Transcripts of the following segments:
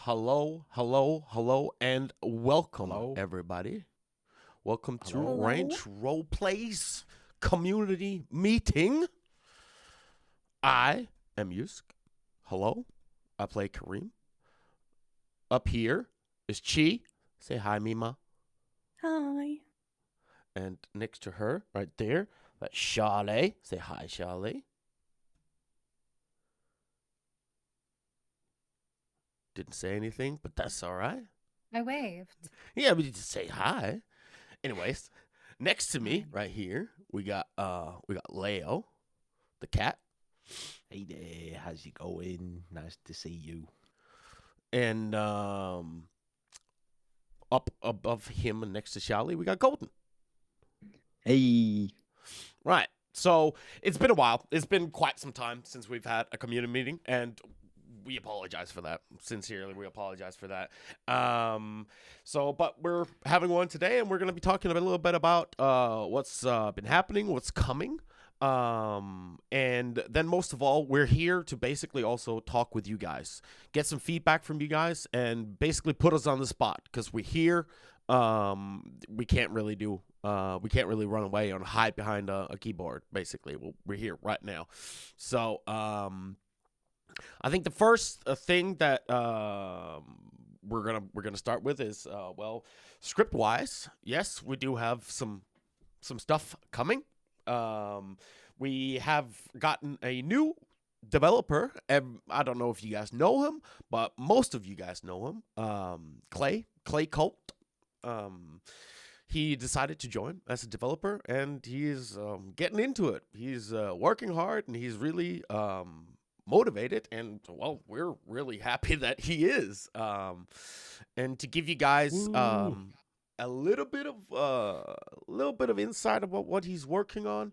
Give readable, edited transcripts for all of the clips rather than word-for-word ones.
Hello, hello, hello, and welcome, Hello. everybody. Welcome to Hello. Ranch Roleplay's community meeting. I am Yusk. Hello, I play Kareem. Up here is Chi. Say hi, Mima. Hi. And next to her, right there, that's Shale. Say hi, Shale. Didn't say anything, but that's all right. I waved. Yeah, we just say hi. Anyways, next to me, Fine. right here, we got Leo, the cat, Hey there. How's it going? Nice to see you. and up above him and next to Shally, we got Golden. Hey. Right. So it's been a while. It's been quite some time since we've had a community meeting, and we apologize for that. Sincerely, we apologize for that. But we're having one today, and we're going to be talking a little bit about what's been happening, what's coming. And then most of all, we're here to basically also talk with you guys, get some feedback from you guys, and basically put us on the spot because we're here. We can't really run away or hide behind a keyboard. Basically, we're here right now. So, I think the first thing that we're gonna start with is script wise. Yes, we do have some stuff coming. We have gotten a new developer. I don't know if you guys know him, but most of you guys know him. Clay Colt. He decided to join as a developer, and he's getting into it. He's working hard, and he's really motivated. And well, we're really happy that he is. And to give you guys a little bit of insight about what he's working on.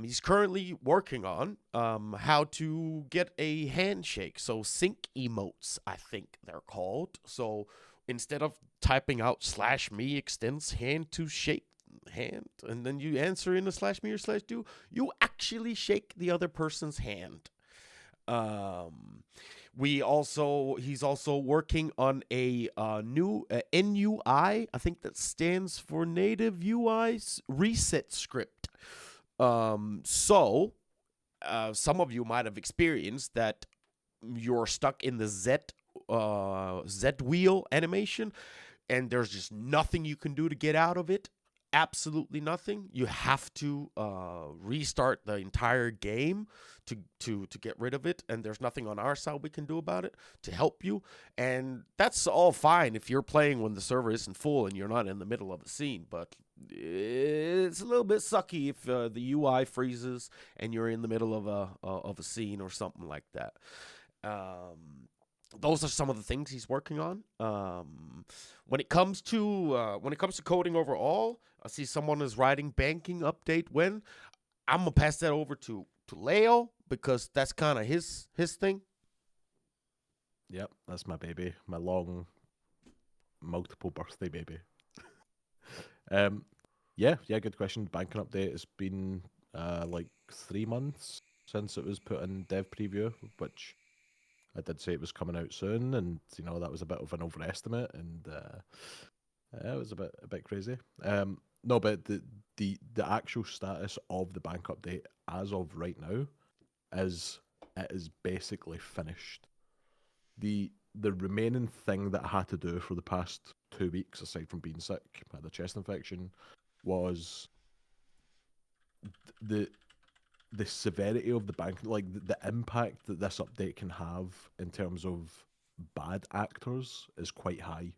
He's currently working on how to get a handshake. So sync emotes, I think they're called. So instead of typing out /me extends hand to shake hand, and then you answer in a /me or /do, you actually shake the other person's hand. He's also working on a new NUI. I think that stands for Native UI's reset script. Some of you might have experienced that you're stuck in the Z wheel animation, and there's just nothing you can do to get out of it. Absolutely nothing. You have to restart the entire game to get rid of it, and there's nothing on our side we can do about it to help you. And that's all fine if you're playing when the server isn't full and you're not in the middle of a scene, but it's a little bit sucky if the UI freezes and you're in the middle of a scene or something like that. Those are some of the things he's working on. When it comes to coding overall, I see someone is writing banking update when. I'm gonna pass that over to Leo because that's kind of his thing. Yep, that's my baby. My long, multiple birthday baby. Yeah, good question. Banking update. It's been like 3 months since it was put in dev preview, which I did say it was coming out soon, and that was a bit of an overestimate, and it was a bit crazy. No, but the actual status of the bank update as of right now is it is basically finished. The remaining thing that I had to do for the past 2 weeks, aside from being sick, I had a chest infection, was the severity of the bank, like the impact that this update can have in terms of bad actors is quite high,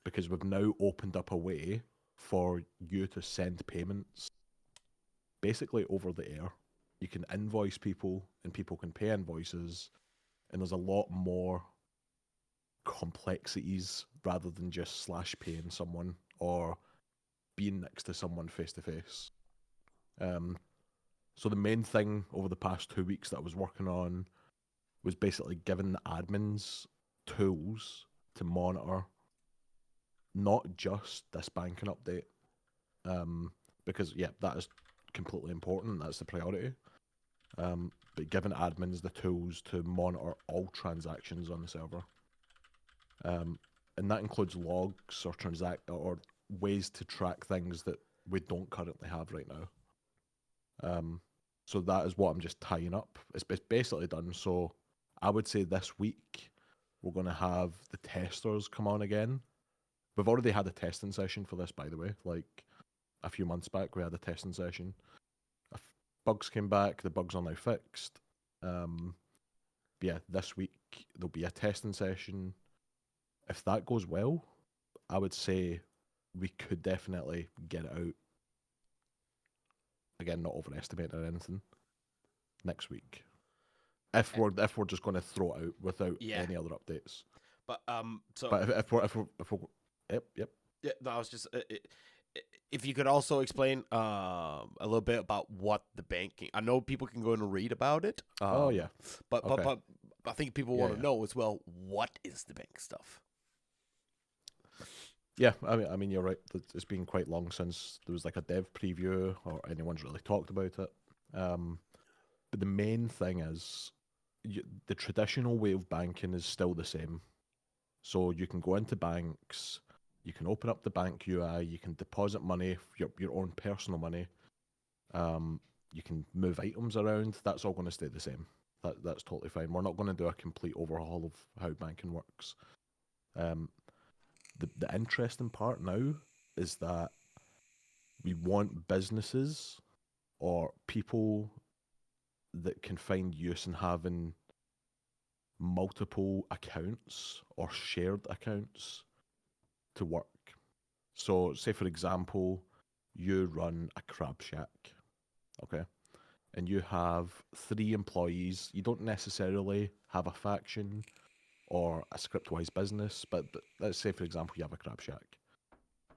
because we've now opened up a way for you to send payments basically over the air. You can invoice people and people can pay invoices, and there's a lot more complexities rather than just /paying someone or being next to someone face to face. So the main thing over the past 2 weeks that I was working on was basically giving the admins tools to monitor not just this banking update, because that is completely important. That's the priority. But giving admins the tools to monitor all transactions on the server. And that includes logs or ways to track things that we don't currently have right now. So that is what I'm just tying up. It's basically done. So I would say this week we're going to have the testers come on again. We've already had a testing session for this, by the way. Like a few months back, we had a testing session. Bugs came back. The bugs are now fixed. Yeah, this week there'll be a testing session. If that goes well, I would say we could definitely get it out. Again, not overestimating or anything. Next week, if we're just going to throw it out without any other updates. But so But if we're yep. Yeah, no, I was just if you could also explain a little bit about what the banking. I know people can go and read about it. Oh yeah, but okay. but I think people want to know as well. What is the bank stuff? Yeah, I mean, you're right. It's been quite long since there was like a dev preview or anyone's really talked about it. But the main thing is the traditional way of banking is still the same. So you can go into banks, you can open up the bank UI, you can deposit money, your own personal money. You can move items around. That's all going to stay the same. That's totally fine. We're not going to do a complete overhaul of how banking works. The interesting part now is that we want businesses or people that can find use in having multiple accounts or shared accounts to work. So, say for example, you run a crab shack, okay? And you have 3 employees. You don't necessarily have a faction or a script-wise business, but let's say, for example, you have a crab shack.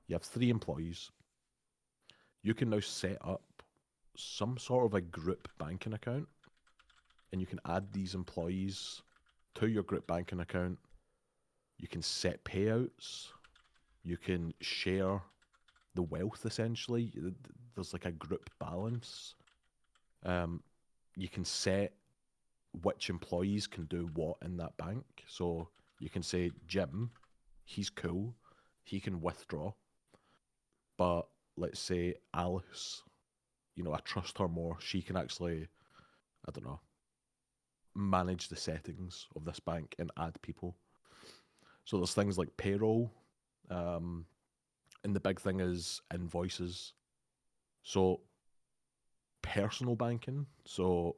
You have 3 employees. You can now set up some sort of a group banking account, and you can add these employees to your group banking account. You can set payouts. You can share the wealth, essentially. There's like a group balance. You can set which employees can do what in that bank. So you can say, Jim, he's cool, he can withdraw. But let's say Alice, I trust her more. She can actually, I don't know, manage the settings of this bank and add people. So there's things like payroll, and the big thing is invoices. So personal banking, so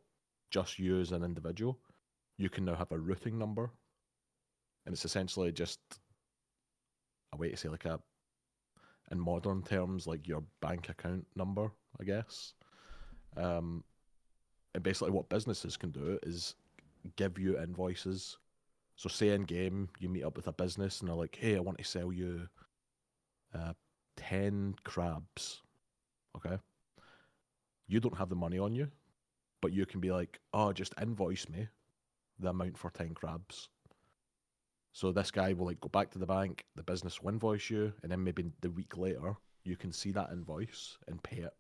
just you as an individual, you can now have a routing number, and it's essentially just a way to say like in modern terms, like your bank account number, I guess. And basically what businesses can do is give you invoices. So say in game, you meet up with a business and they're like, hey, I want to sell you 10 crabs, okay? You don't have the money on you, but you can be like, oh, just invoice me the amount for 10 crabs. So this guy will like go back to the bank, the business will invoice you, and then maybe the week later, you can see that invoice and pay it.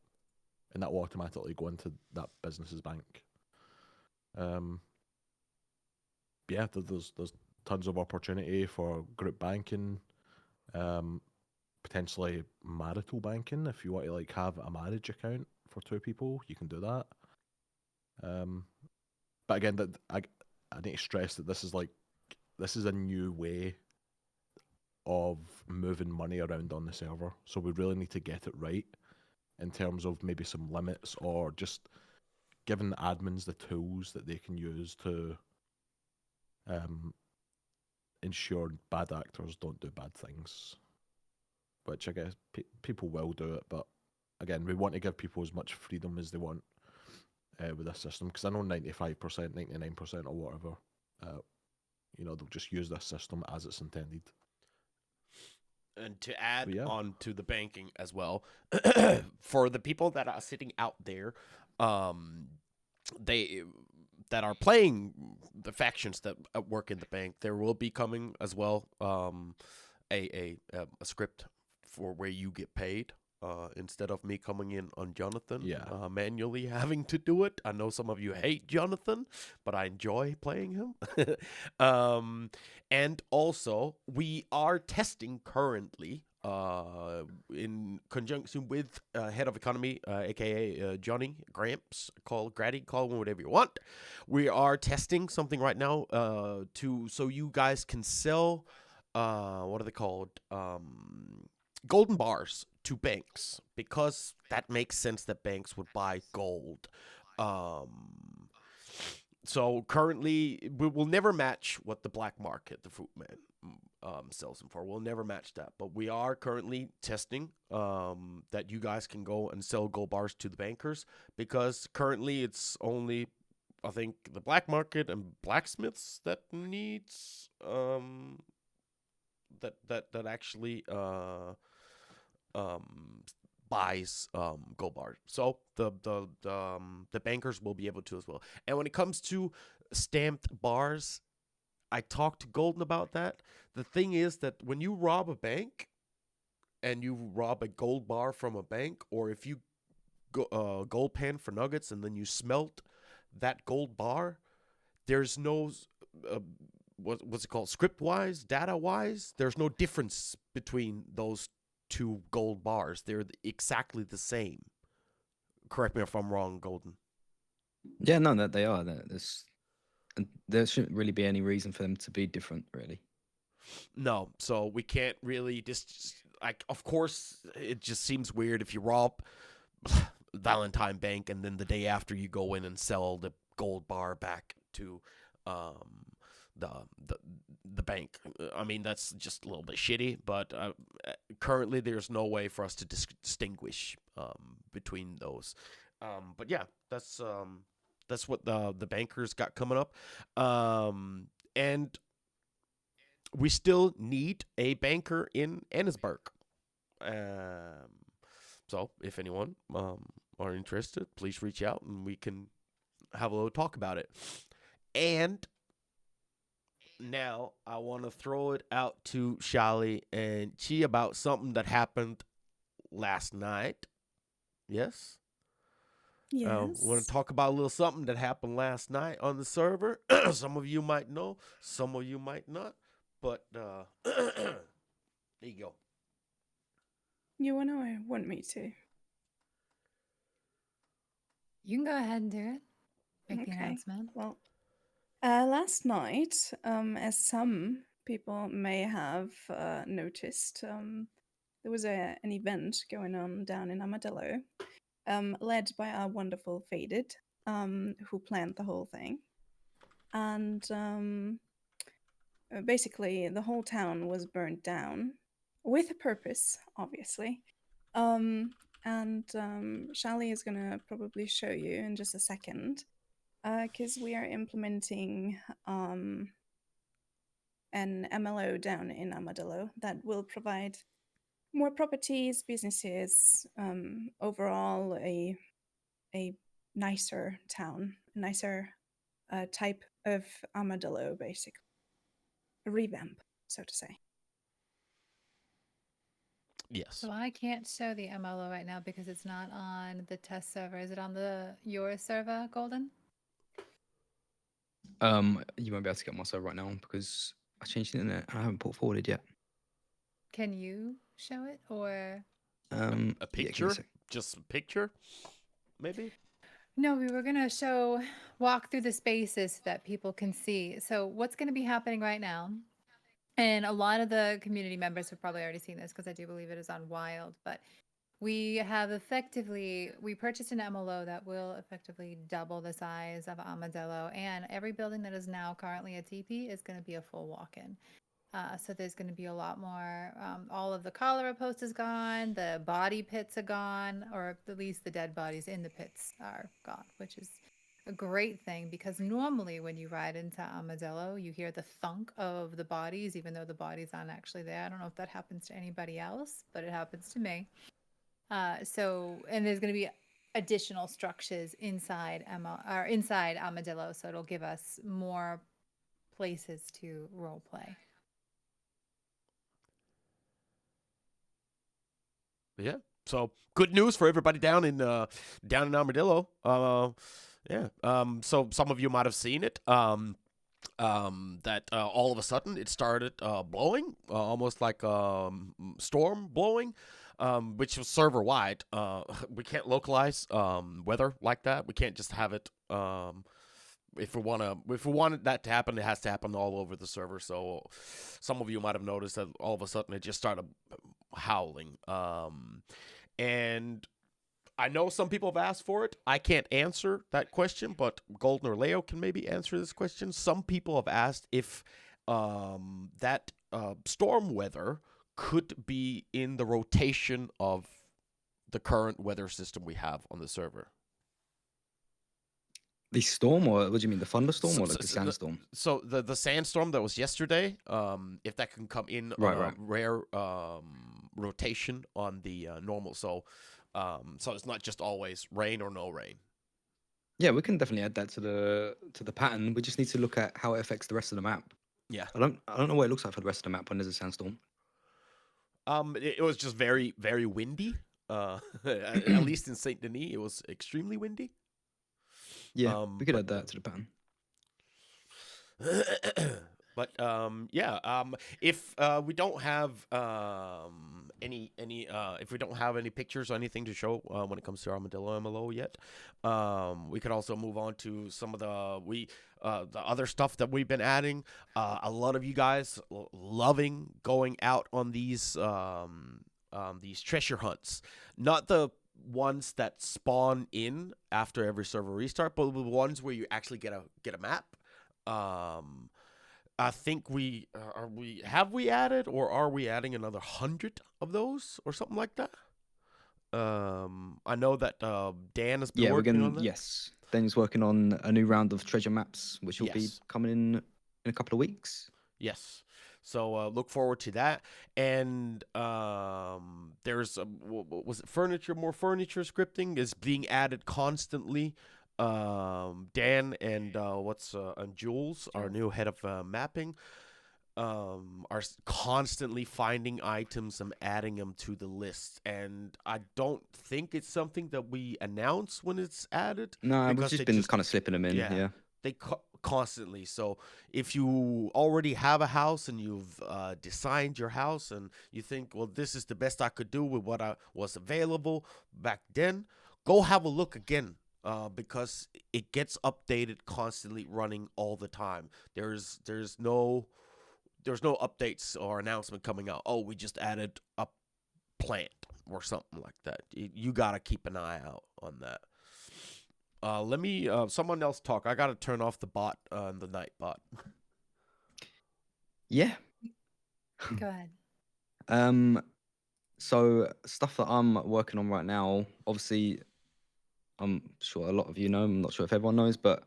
And that will automatically go into that business's bank. Yeah, there's tons of opportunity for group banking, potentially marital banking. If you want to like have a marriage account for 2 people, you can do that. But again, that I need to stress that this is a new way of moving money around on the server. So we really need to get it right in terms of maybe some limits or just giving the admins the tools that they can use to ensure bad actors don't do bad things. Which I guess people will do it, but again, we want to give people as much freedom as they want with this system, because I know 95%, 99% or whatever, they'll just use this system as it's intended. And to add on to the banking as well, for the people that are sitting out there, they that are playing the factions that work in the bank, there will be coming as well a script for where you get paid. instead of me coming in on Jonathan, Yeah. manually having to do it. I know some of you hate Jonathan, but I enjoy playing him. And also, we are testing currently, in conjunction with head of economy, aka Johnny Gramps, call Grady, call him whatever you want. We are testing something right now, so you guys can sell, what are they called? Golden bars to banks, because that makes sense that banks would buy gold. Um, so currently, we will never match what the black market, the fruit man, sells them for. We'll never match that. But we are currently testing, that you guys can go and sell gold bars to the bankers, because currently it's only, I think, the black market and blacksmiths that needs, that actually um buys gold bars. So the bankers will be able to as well. And when it comes to stamped bars, I talked to Golden about that. The thing is that when you rob a bank and you rob a gold bar from a bank, or if you gold pan for nuggets and then you smelt that gold bar, there's no uh, what's it called, script wise, data wise, there's no difference between those two gold bars. They're exactly the same. Correct me if I'm wrong, Golden. Yeah, no, that they are. And there shouldn't really be any reason for them to be different, really. No, so we can't really just, like, of course it just seems weird if you rob Valentine Bank and then the day after you go in and sell the gold bar back to um the the the bank. I mean, that's just a little bit shitty, but currently there's no way for us to distinguish between those. But yeah, that's what the bankers got coming up. And we still need a banker in Ennisburg. Um, so if anyone are interested, please reach out and we can have a little talk about it. And now I want to throw it out to Shali and Chi about something that happened last night. Yes? Yes. Want to talk about a little something that happened last night on the server. Some of you might know, some of you might not. But there you go. You want me to? You can go ahead and do it. Make the Okay. announcement. Well, last night, as some people may have noticed, there was an event going on down in Armadillo, led by our wonderful Faded, who planned the whole thing. And basically, the whole town was burned down with a purpose, obviously. And Shali is going to probably show you in just a second, because we are implementing an MLO down in Armadillo that will provide more properties, businesses, overall a nicer town, a nicer type of Armadillo, basically. A revamp, so to say. Yes. So I can't show the MLO right now because it's not on the test server. Is it on your server, Golden? You won't be able to get my server right now because I changed the internet. I haven't put forwarded yet. Can you show it or? A Yeah, give me picture? sec. Just a picture? Maybe? No, we were going to walk through the spaces so that people can see. So what's going to be happening right now, and a lot of the community members have probably already seen this because I do believe it is on Wild, but we purchased an MLO that will effectively double the size of Armadillo, and every building that is now currently a TP is going to be a full walk-in. So there's going to be a lot more. All of the cholera post is gone. The body pits are gone, or at least the dead bodies in the pits are gone, which is a great thing because normally when you ride into Armadillo, you hear the thunk of the bodies, even though the bodies aren't actually there. I don't know if that happens to anybody else, but it happens to me. And there's going to be additional structures inside Armadillo, so it'll give us more places to role play. Yeah. So good news for everybody down in Armadillo. Yeah. So some of you might have seen it. That all of a sudden it started blowing, almost like storm blowing, which was server wide. We can't localize weather like that. We can't just have it. If we wanted that to happen, it has to happen all over the server. So some of you might have noticed that all of a sudden it just started howling. And I know some people have asked for it. I can't answer that question, but Golden or Leo can maybe answer this question. Some people have asked if that storm weather could be in the rotation of the current weather system we have on the server. The storm, or what do you mean, the thunderstorm So- or like so- the so sandstorm? So the sandstorm that was yesterday, if that can come in Right, on a right. rare rotation on the normal, so it's not just always rain or no rain. Yeah, we can definitely add that to the pattern. We just need to look at how it affects the rest of the map. Yeah. I don't know what it looks like for the rest of the map when there's a sandstorm. It was just very, very windy. At least in Saint Denis, it was extremely windy. Yeah, we could but, add that to the pattern. But if we don't have any if we don't have any pictures or anything to show when it comes to Armadillo MLO yet, we could also move on to some of the other stuff that we've been adding. A lot of you guys loving going out on these treasure hunts, not the ones that spawn in after every server restart, but the ones where you actually get a map. I think have we added, or are we adding another 100 of those or something like that? I know that Dan has been Yeah, we're working on going. that. Yes, Dan's working on a new round of treasure maps, which will be Yes. coming in a couple of weeks. Yes. So look forward to that. And there's was it more furniture scripting is being added constantly. Dan and and Jules, our Jules. new head of mapping, are constantly finding items and adding them to the list. And I don't think it's something that we announce when it's added. No, we've because just they been kind of slipping them in. Yeah. They constantly. So if you already have a house and you've designed your house and you think, well, this is the best I could do with what was available back then, go have a look again. Because it gets updated constantly, running all the time. There's no updates or announcement coming out. Oh, we just added a plant or something like that. You gotta keep an eye out on that. Let me someone else talk. I gotta turn off the bot, the night bot. Yeah. Go ahead. So stuff that I'm working on right now, obviously, I'm sure a lot of you know. I'm not sure if everyone knows, but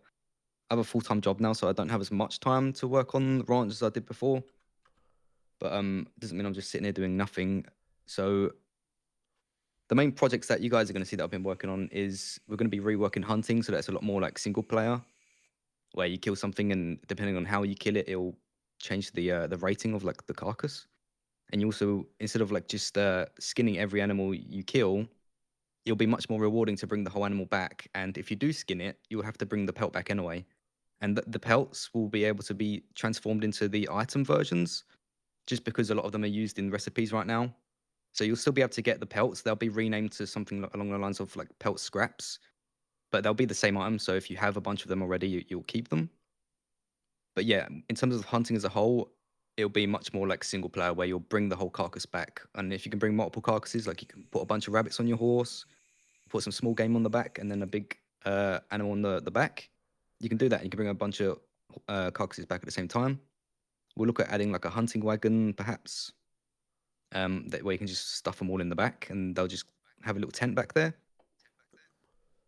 I have a full-time job now, so I don't have as much time to work on Ranch as I did before. But it doesn't mean I'm just sitting here doing nothing. So the main projects that you guys are going to see that I've been working on is we're going to be reworking hunting, so that's a lot more like single player, where you kill something and depending on how you kill it, it'll change the rating of like the carcass. And you also, instead of like just skinning every animal you kill, it'll be much more rewarding to bring the whole animal back. And if you do skin it, you'll have to bring the pelt back anyway. And the pelts will be able to be transformed into the item versions, just because a lot of them are used in recipes right now. So you'll still be able to get the pelts. They'll be renamed to something along the lines of like pelt scraps, but they'll be the same item. So if you have a bunch of them already, you'll keep them. But yeah, in terms of hunting as a whole, it'll be much more like single player where you'll bring the whole carcass back. And if you can bring multiple carcasses, like you can put a bunch of rabbits on your horse, put some small game on the back, and then a big animal on the back, you can do that. You can bring a bunch of carcasses back at the same time. We'll look at adding like a hunting wagon, perhaps, that way you can just stuff them all in the back, and they'll just have a little tent back there.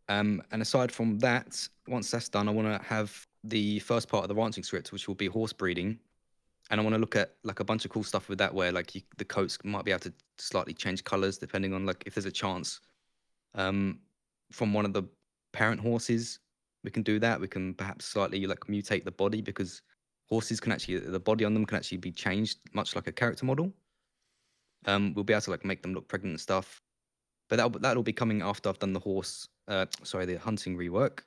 And aside from that, once that's done, I want to have the first part of the ranching script, which will be horse breeding, and I want to look at like a bunch of cool stuff with that, where like the coats might be able to slightly change colors depending on like if there's a chance from one of the parent horses. We can do that. We can perhaps slightly like mutate the body, because horses can actually, the body on them can actually be changed much like a character model. We'll be able to like make them look pregnant and stuff. but that'll be coming after I've done the the hunting rework.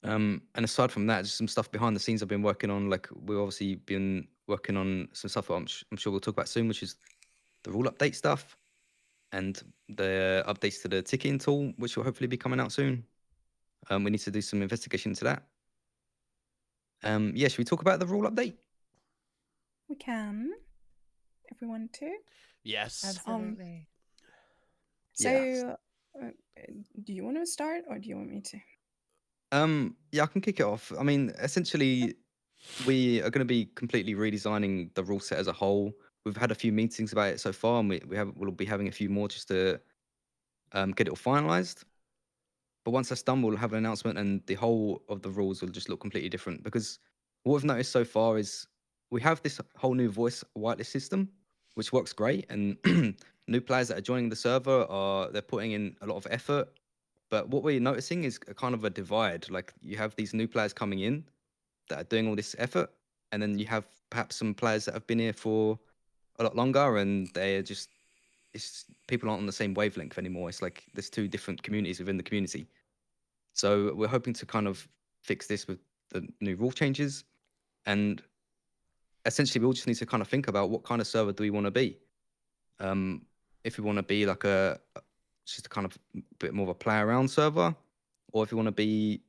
And aside from that, just some stuff behind the scenes I've been working on. Like we've obviously been working on some stuff I'm sure we'll talk about soon, which is the rule update stuff and the updates to the ticketing tool, which will hopefully be coming out soon. We need to do some investigation into that. Yeah, should we talk about the rule update? We can, if we want to. Yes. Absolutely. So, Yeah. do you want to start or do you want me to? Yeah, I can kick it off. I mean, essentially, we are going to be completely redesigning the rule set as a whole. We've had a few meetings about it so far, and we'll be having a few more just to get it all finalized. But once that's done, we'll have an announcement, and the whole of the rules will just look completely different. Because what we've noticed so far is we have this whole new voice whitelist system, which works great, and new players that are joining the server they're putting in a lot of effort. But what we're noticing is a kind of a divide. Like you have these new players coming in that are doing all this effort, and then you have perhaps some players that have been here for a lot longer, and people aren't on the same wavelength anymore. It's like there's two different communities within the community. So we're hoping to kind of fix this with the new rule changes, and essentially we all just need to kind of think about what kind of server do we want to be. If we want to be like just a kind of bit more of a play around server, or if we want to be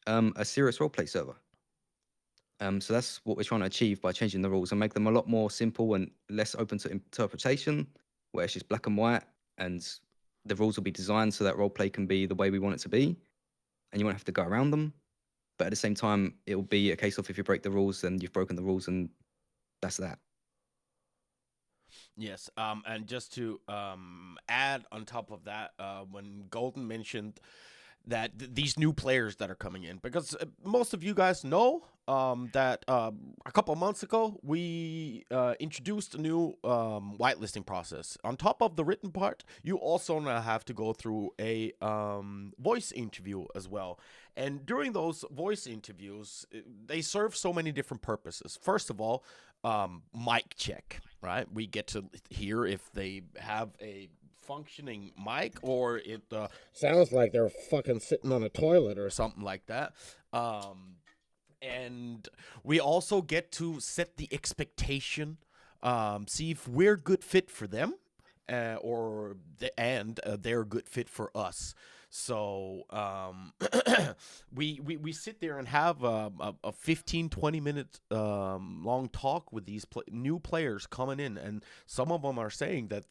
a serious roleplay server. So that's what we're trying to achieve by changing the rules and make them a lot more simple and less open to interpretation, where it's just black and white, and the rules will be designed so that roleplay can be the way we want it to be, and you won't have to go around them. But at the same time, it will be a case of if you break the rules, then you've broken the rules, and that's that. Yes. And just to add on top of that, when Golden mentioned that these new players that are coming in, because most of you guys know that a couple of months ago we introduced a new whitelisting process. On top of the written part, you also now have to go through a voice interview as well. And during those voice interviews, they serve so many different purposes. First of all, mic check, right? We get to hear if they have a functioning mic or it sounds like they're fucking sitting on a toilet or something like that. And we also get to set the expectation, see if we're good fit for them, they're a good fit for us. So we sit there and have a 15-20 minute long talk with these new players coming in, and some of them are saying that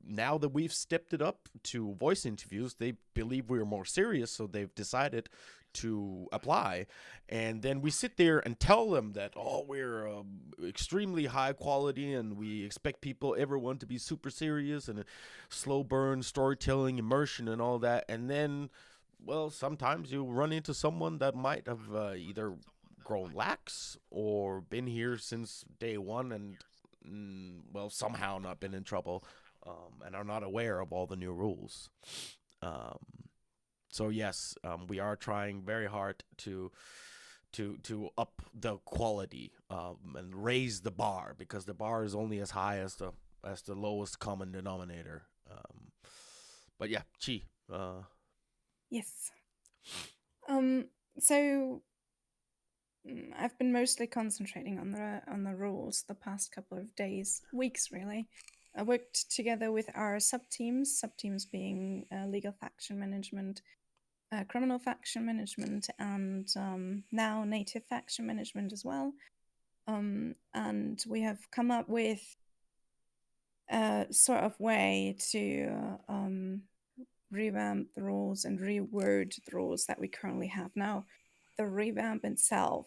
now that we've stepped it up to voice interviews, they believe we're more serious, so they've decided to apply. And then we sit there and tell them that, oh, we're extremely high quality and we expect everyone to be super serious and slow burn storytelling, immersion, and all that. And then, well, sometimes you run into someone that might have either grown lax or been here since day one and well, somehow not been in trouble, and are not aware of all the new rules. So yes, we are trying very hard to up the quality and raise the bar, because the bar is only as high as the lowest common denominator. But yeah, Chi. Yes. So I've been mostly concentrating on the rules the past couple of days, weeks really. I worked together with our sub-teams being legal faction management, criminal faction management, and now native faction management as well. And we have come up with a sort of way to revamp the rules and reword the rules that we currently have now. The revamp itself,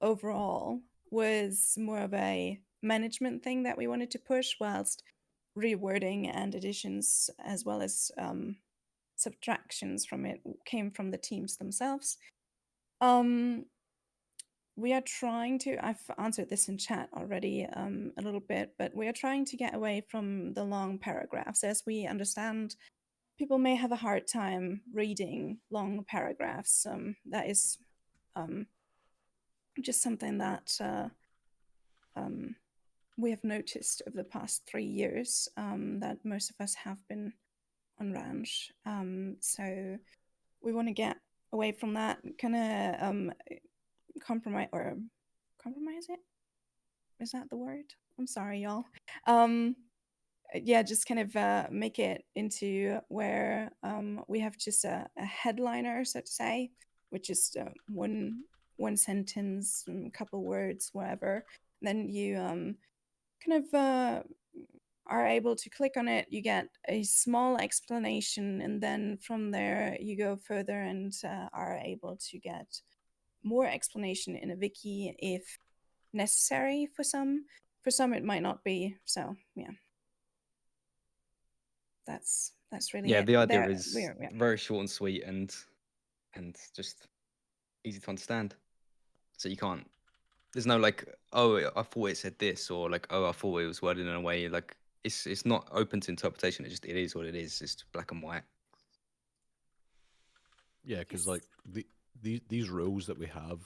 overall, was more of a management thing that we wanted to push, whilst rewording and additions as well as subtractions from it came from the teams themselves. We are trying to, I've answered this in chat already a little bit, but we are trying to get away from the long paragraphs. As we understand, people may have a hard time reading long paragraphs. That is just something that we have noticed over the past 3 years that most of us have been on ranch. So we want to get away from that, kind of compromise it. Is that the word? I'm sorry, y'all. Yeah, just kind of make it into where we have just a headliner, so to say, which is one sentence, a couple words, whatever. Then you kind of are able to click on it. You get a small explanation, and then from there you go further and are able to get more explanation in a wiki if necessary. For some, it might not be. So yeah, that's really Yeah, it. the idea There, is yeah. very short and sweet and just easy to understand. So you can't. There's no like, oh, I thought it said this, or like, oh, I thought it was worded in a way. Like, it's not open to interpretation. It is what it is. It's black and white. Yeah, because Yes. like these rules that we have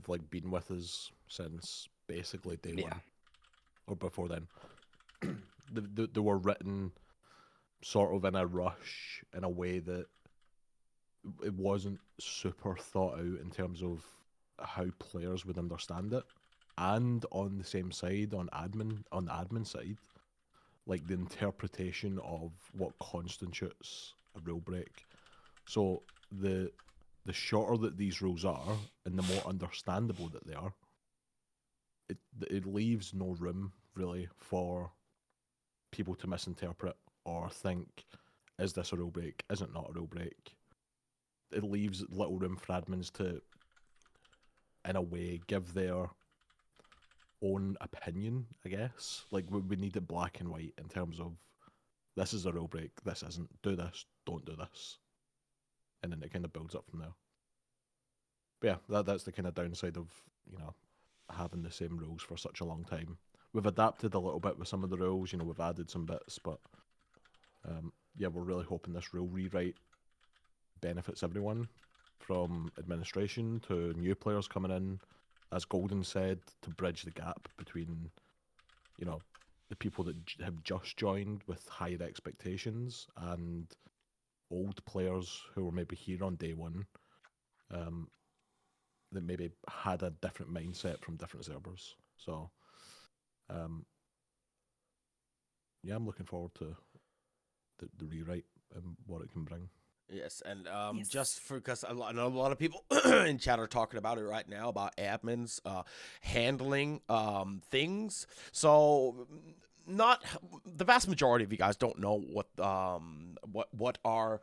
like been with us since basically day Yeah. one or before then. They were written sort of in a rush in a way that it wasn't super thought out in terms of how players would understand it. And on the same side, on the admin side, like the interpretation of what constitutes a rule break. So the shorter that these rules are, and the more understandable that they are, it leaves no room really for people to misinterpret or think, is this a rule break? Is it not a rule break? It leaves little room for admins to, in a way, give their own opinion, I guess. Like, we need it black and white in terms of, this is a rule break, this isn't, do this, don't do this. And then it kind of builds up from there. But yeah, that's the kind of downside of, having the same rules for such a long time. We've adapted a little bit with some of the rules, we've added some bits, but yeah, we're really hoping this rule rewrite benefits everyone, from administration to new players coming in, as Golden said, to bridge the gap between, the people that have just joined with higher expectations and old players who were maybe here on day one, that maybe had a different mindset from different servers. So, yeah, I'm looking forward to the rewrite and what it can bring. Yes, and Yes. just for because I know a lot of people in chat are talking about it right now about admins handling things. So not the vast majority of you guys don't know what are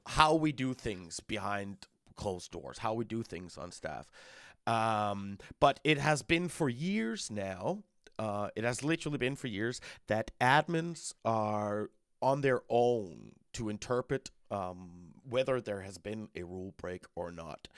how we do things behind closed doors, how we do things on staff. But it has been for years now. It has literally been for years that admins are on their own to interpret whether there has been a rule break or not.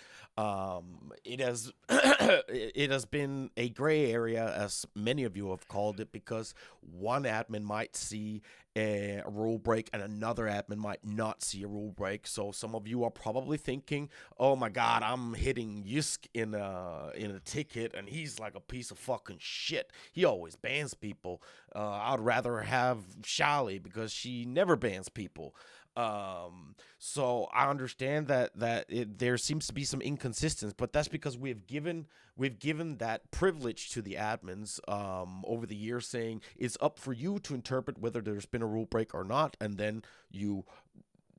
It has it has been a gray area, as many of you have called it, because one admin might see a rule break and another admin might not see a rule break. So some of you are probably thinking, "Oh my God, I'm hitting Yusk in a ticket, and he's like a piece of fucking shit. He always bans people. I'd rather have Shali because she never bans people." So I understand that there seems to be some inconsistency, but that's because we've given that privilege to the admins over the years, saying it's up for you to interpret whether there's been a rule break or not, and then you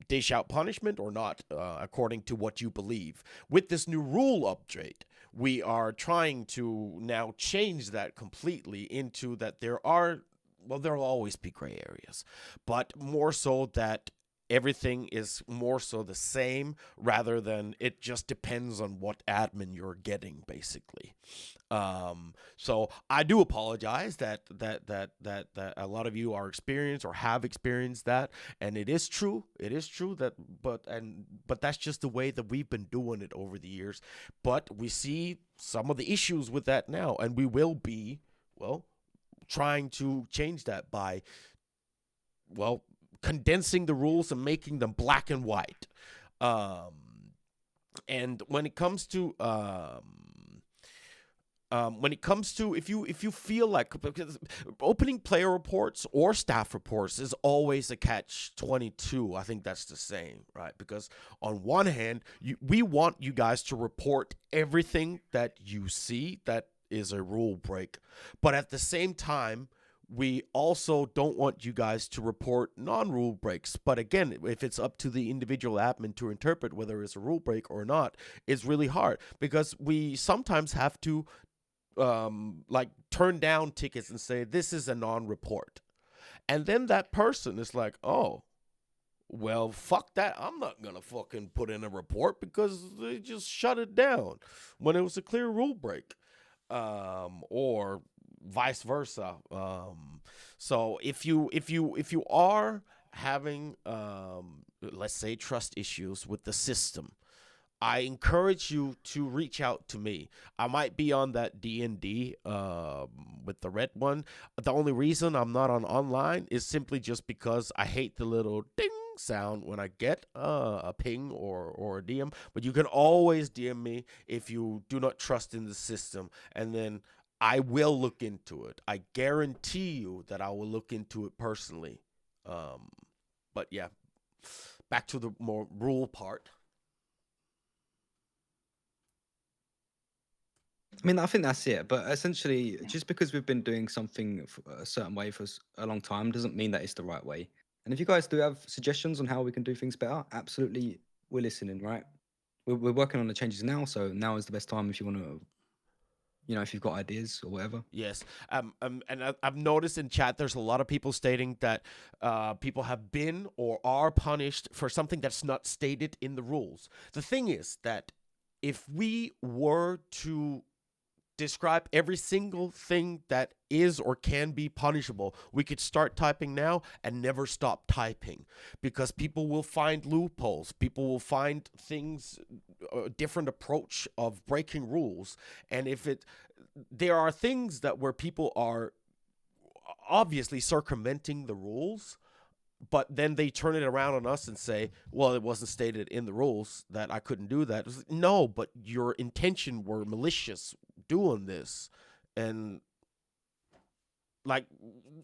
dish out punishment or not according to what you believe. With this new rule update, we are trying to now change that completely into that there'll always be gray areas, but more so that everything is more so the same, rather than it just depends on what admin you're getting, basically. So I do apologize that a lot of you are experienced or have experienced that, and it is true. It is true that, but that's just the way that we've been doing it over the years. But we see some of the issues with that now, and we will be, trying to change that by, condensing the rules and making them black and white. And when it comes to when it comes to if you feel like, because opening player reports or staff reports is always a catch-22. I think that's the saying, right? Because on one hand, we want you guys to report everything that you see that is a rule break, but at the same time, we also don't want you guys to report non-rule breaks. But again, if it's up to the individual admin to interpret whether it's a rule break or not, it's really hard because we sometimes have to like turn down tickets and say this is a non-report, and then that person is like, oh, well, fuck that, I'm not gonna fucking put in a report because they just shut it down when it was a clear rule break, or vice versa. So if you are having let's say trust issues with the system, I encourage you to reach out to me. I might be on that D&D with the red one. The only reason I'm not on online is simply just because I hate the little ding sound when I get a ping or a DM. But you can always DM me if you do not trust in the system, and then I will look into it. I guarantee you that I will look into it personally. But yeah, back to the more rule part. I mean, I think that's it. But essentially, just because we've been doing something a certain way for a long time doesn't mean that it's the right way. And if you guys do have suggestions on how we can do things better, absolutely, we're listening, right? We're working on the changes now, so now is the best time if you want to, if you've got ideas or whatever. Yes. And I've noticed in chat there's a lot of people stating that people have been or are punished for something that's not stated in the rules. The thing is that if we were to describe every single thing that is or can be punishable, we could start typing now and never stop typing, because people will find loopholes. People will find things, a different approach of breaking rules. And there are things that where people are obviously circumventing the rules, but then they turn it around on us and say, well, it wasn't stated in the rules that I couldn't do that. No, but your intention were malicious doing this. And like,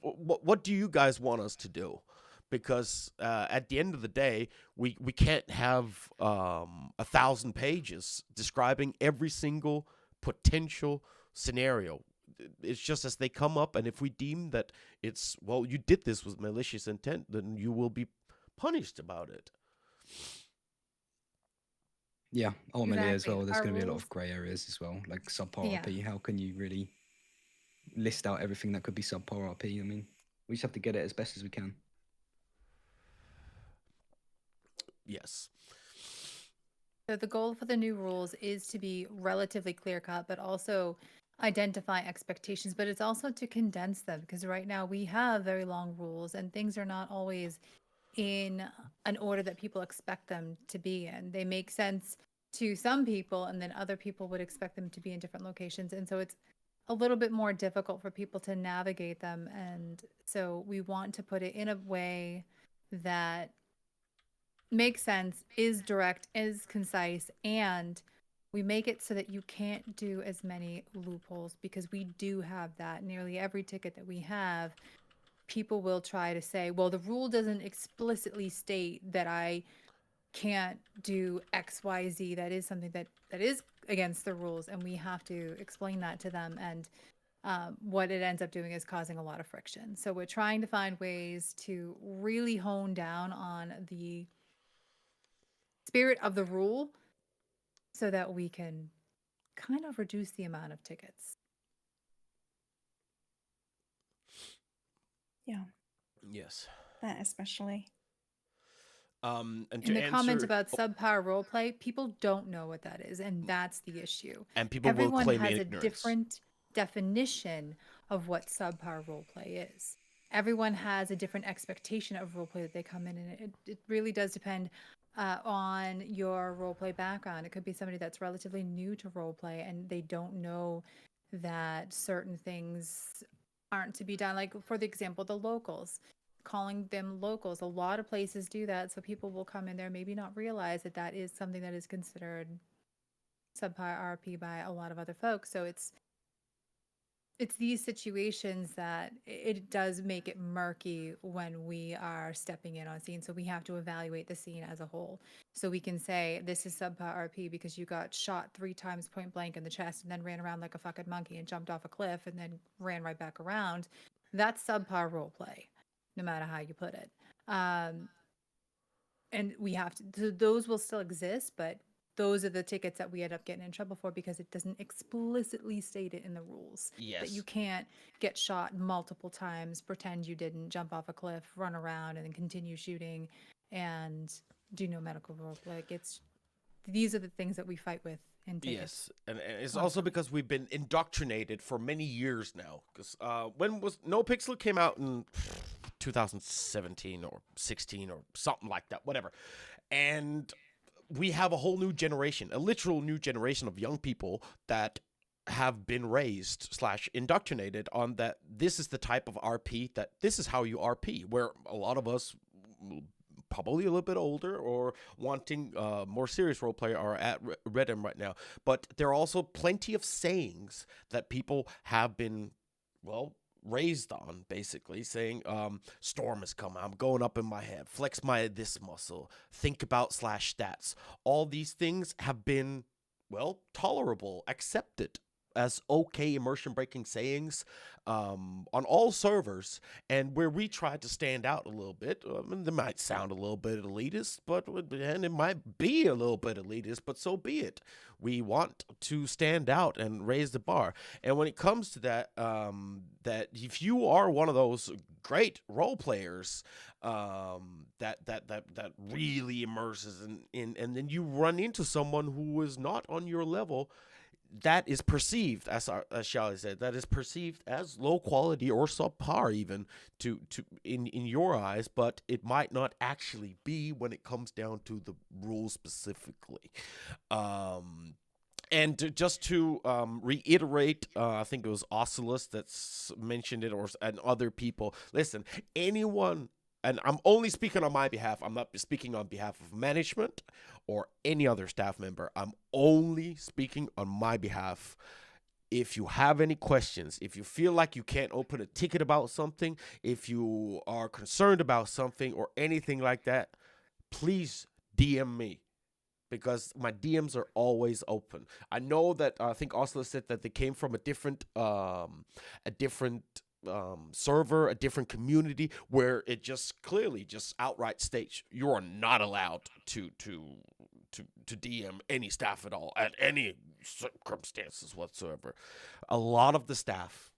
what do you guys want us to do? Because at the end of the day, we can't have 1,000 pages describing every single potential scenario. It's just as they come up, and if we deem that it's, well, you did this with malicious intent, then you will be punished about it. Yeah, ultimately as Exactly. well, there's Our going to be a lot rules. of grey areas as well, like subpar Yeah. RP. How can you really list out everything that could be subpar RP? I mean, we just have to get it as best as we can. Yes. So the goal for the new rules is to be relatively clear cut, but also identify expectations, but it's also to condense them, because right now we have very long rules and things are not always in an order that people expect them to be in. They make sense to some people, and then other people would expect them to be in different locations. And so it's a little bit more difficult for people to navigate them. And so we want to put it in a way that makes sense, is direct, is concise, and we make it so that you can't do as many loopholes, because we do have that. Nearly every ticket that we have, people will try to say, well, the rule doesn't explicitly state that I can't do XYZ. That is something that is against the rules, and we have to explain that to them. And what it ends up doing is causing a lot of friction. So we're trying to find ways to really hone down on the spirit of the rule so that we can kind of reduce the amount of tickets. Yeah, Yes. that especially. And In to the comment answer, about subpar roleplay, people don't know what that is, and that's the issue. and people will Everyone claim has a ignorance. different definition of what subpar roleplay is. Everyone has a different expectation of roleplay that they come in, and it really does depend on your roleplay background. It could be somebody that's relatively new to roleplay and they don't know that certain things aren't to be done. Like, for the example, the locals, calling them locals. A lot of places do that, so people will come in there, maybe not realize that that is something that is considered subpar RP by a lot of other folks. So it's it's these situations that it does make it murky when we are stepping in on scene. So we have to evaluate the scene as a whole. So we can say this is subpar RP because you got shot 3 times point blank in the chest and then ran around like a fucking monkey and jumped off a cliff and then ran right back around. That's subpar role play, no matter how you put it. And we have to, so those will still exist, but those are the tickets that we end up getting in trouble for because it doesn't explicitly state it in the rules that you Yes. can't get shot multiple times, pretend you didn't, jump off a cliff, run around, and then continue shooting and do no medical role. Like these are the things that we fight with in tickets. Yes, and it's also Constantly. because we've been indoctrinated for many years now. Because when was No Pixel came out in 2017 or 16 or something like that, whatever, and we have a whole new generation, a literal new generation of young people that have been raised slash indoctrinated on that this is the type of RP, that this is how you RP, where a lot of us probably a little bit older or wanting more serious role play are at Redem right now. But there are also plenty of sayings that people have been, well, raised on, basically saying storm is coming, I'm going up in my head, flex my this muscle, think about slash stats. All these things have been, well, tolerable, accepted as okay immersion breaking sayings on all servers. And where we try to stand out a little bit, and they might sound a little bit elitist, and it might be a little bit elitist, but so be it. We want to stand out and raise the bar. And when it comes to that, that if you are one of those great role players that really immerses in, and then you run into someone who is not on your level, that is perceived, as Shally said, that is perceived as low quality or subpar even to in your eyes, but it might not actually be when it comes down to the rules specifically. And just to reiterate, I think it was Oculus that's mentioned it, and other people. Listen, anyone, and I'm only speaking on my behalf. I'm not speaking on behalf of management or any other staff member. I'm only speaking on my behalf. If you have any questions, if you feel like you can't open a ticket about something, if you are concerned about something or anything like that, please DM me, because my DMs are always open. I know that I think Oslo said that they came from a different server, a different community, where it just clearly just outright states you are not allowed to DM any staff at all at any circumstances whatsoever. A lot of the staff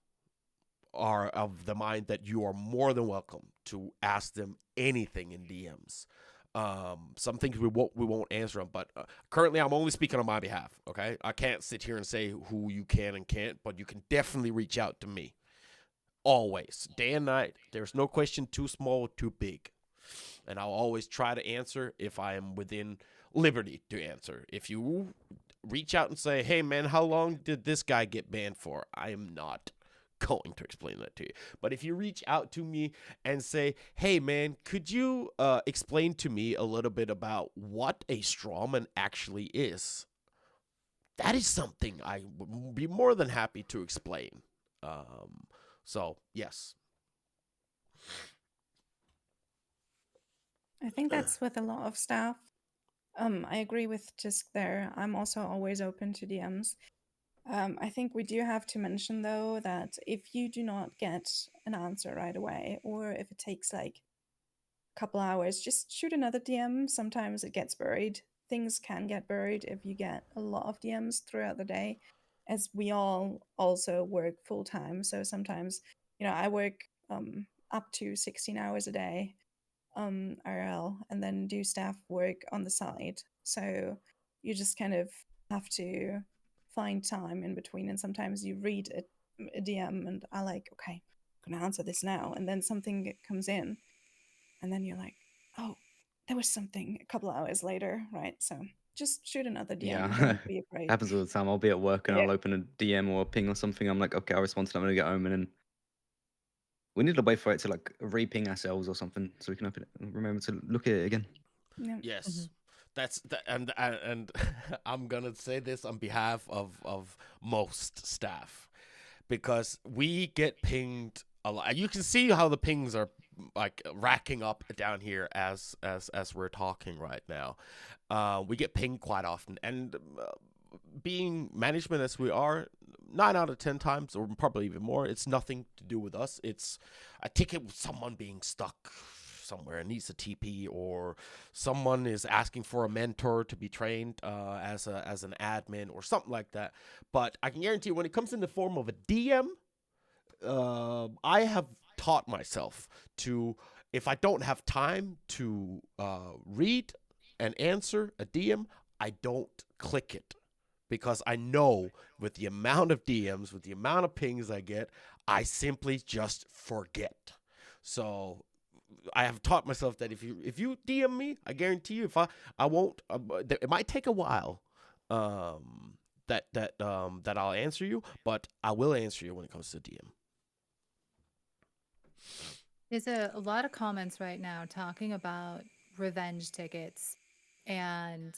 are of the mind that you are more than welcome to ask them anything in DMs. Some things we won't answer them, but currently I'm only speaking on my behalf. Okay, I can't sit here and say who you can and can't, but you can definitely reach out to me always, day and night. There's no question too small or too big, and I'll always try to answer if I am within liberty to answer. If you reach out and say, "Hey man, how long did this guy get banned for?" I am not going to explain that to you. But if you reach out to me and say, "Hey man, could you explain to me a little bit about what a strawman actually is?" That is something I would be more than happy to explain. So yes. I think that's with a lot of staff. I agree with Tisk there. I'm also always open to DMs. I think we do have to mention though that if you do not get an answer right away, or if it takes like a couple hours, just shoot another DM. Sometimes it gets buried. Things can get buried if you get a lot of DMs throughout the day, as we all also work full time. So sometimes, I work up to 16 hours a day IRL, and then do staff work on the side. So you just kind of have to find time in between. And sometimes you read a DM and I like, okay, I'm gonna answer this now. And then something comes in, and then you're like, oh, there was something a couple hours later, right? So just shoot another DM. Yeah, Don't be afraid. happens all the time. I'll be at work and Yeah. I'll open a DM or a ping or something. I'm like, okay, I'll respond to that when I get home, and then we need to wait for it to like re-ping ourselves or something so we can open it and remember to look at it again. Yeah. Yes. That's the, and I'm gonna say this on behalf of most staff, because we get pinged a lot. You can see how the pings are like racking up down here as we're talking right now. We get pinged quite often, and being management as we are, 9 out of 10 times, or probably even more, it's nothing to do with us. It's a ticket with someone being stuck somewhere and needs a TP, or someone is asking for a mentor to be trained as an admin or something like that. But I can guarantee you, when it comes in the form of a DM, I have taught myself to, if I don't have time to read and answer a DM, I don't click it, because I know with the amount of DMs, with the amount of pings I get, I simply just forget. So I have taught myself that if you DM me, I guarantee you, if I won't, it might take a while, that I'll answer you, but I will answer you when it comes to DM. There's a lot of comments right now talking about revenge tickets. And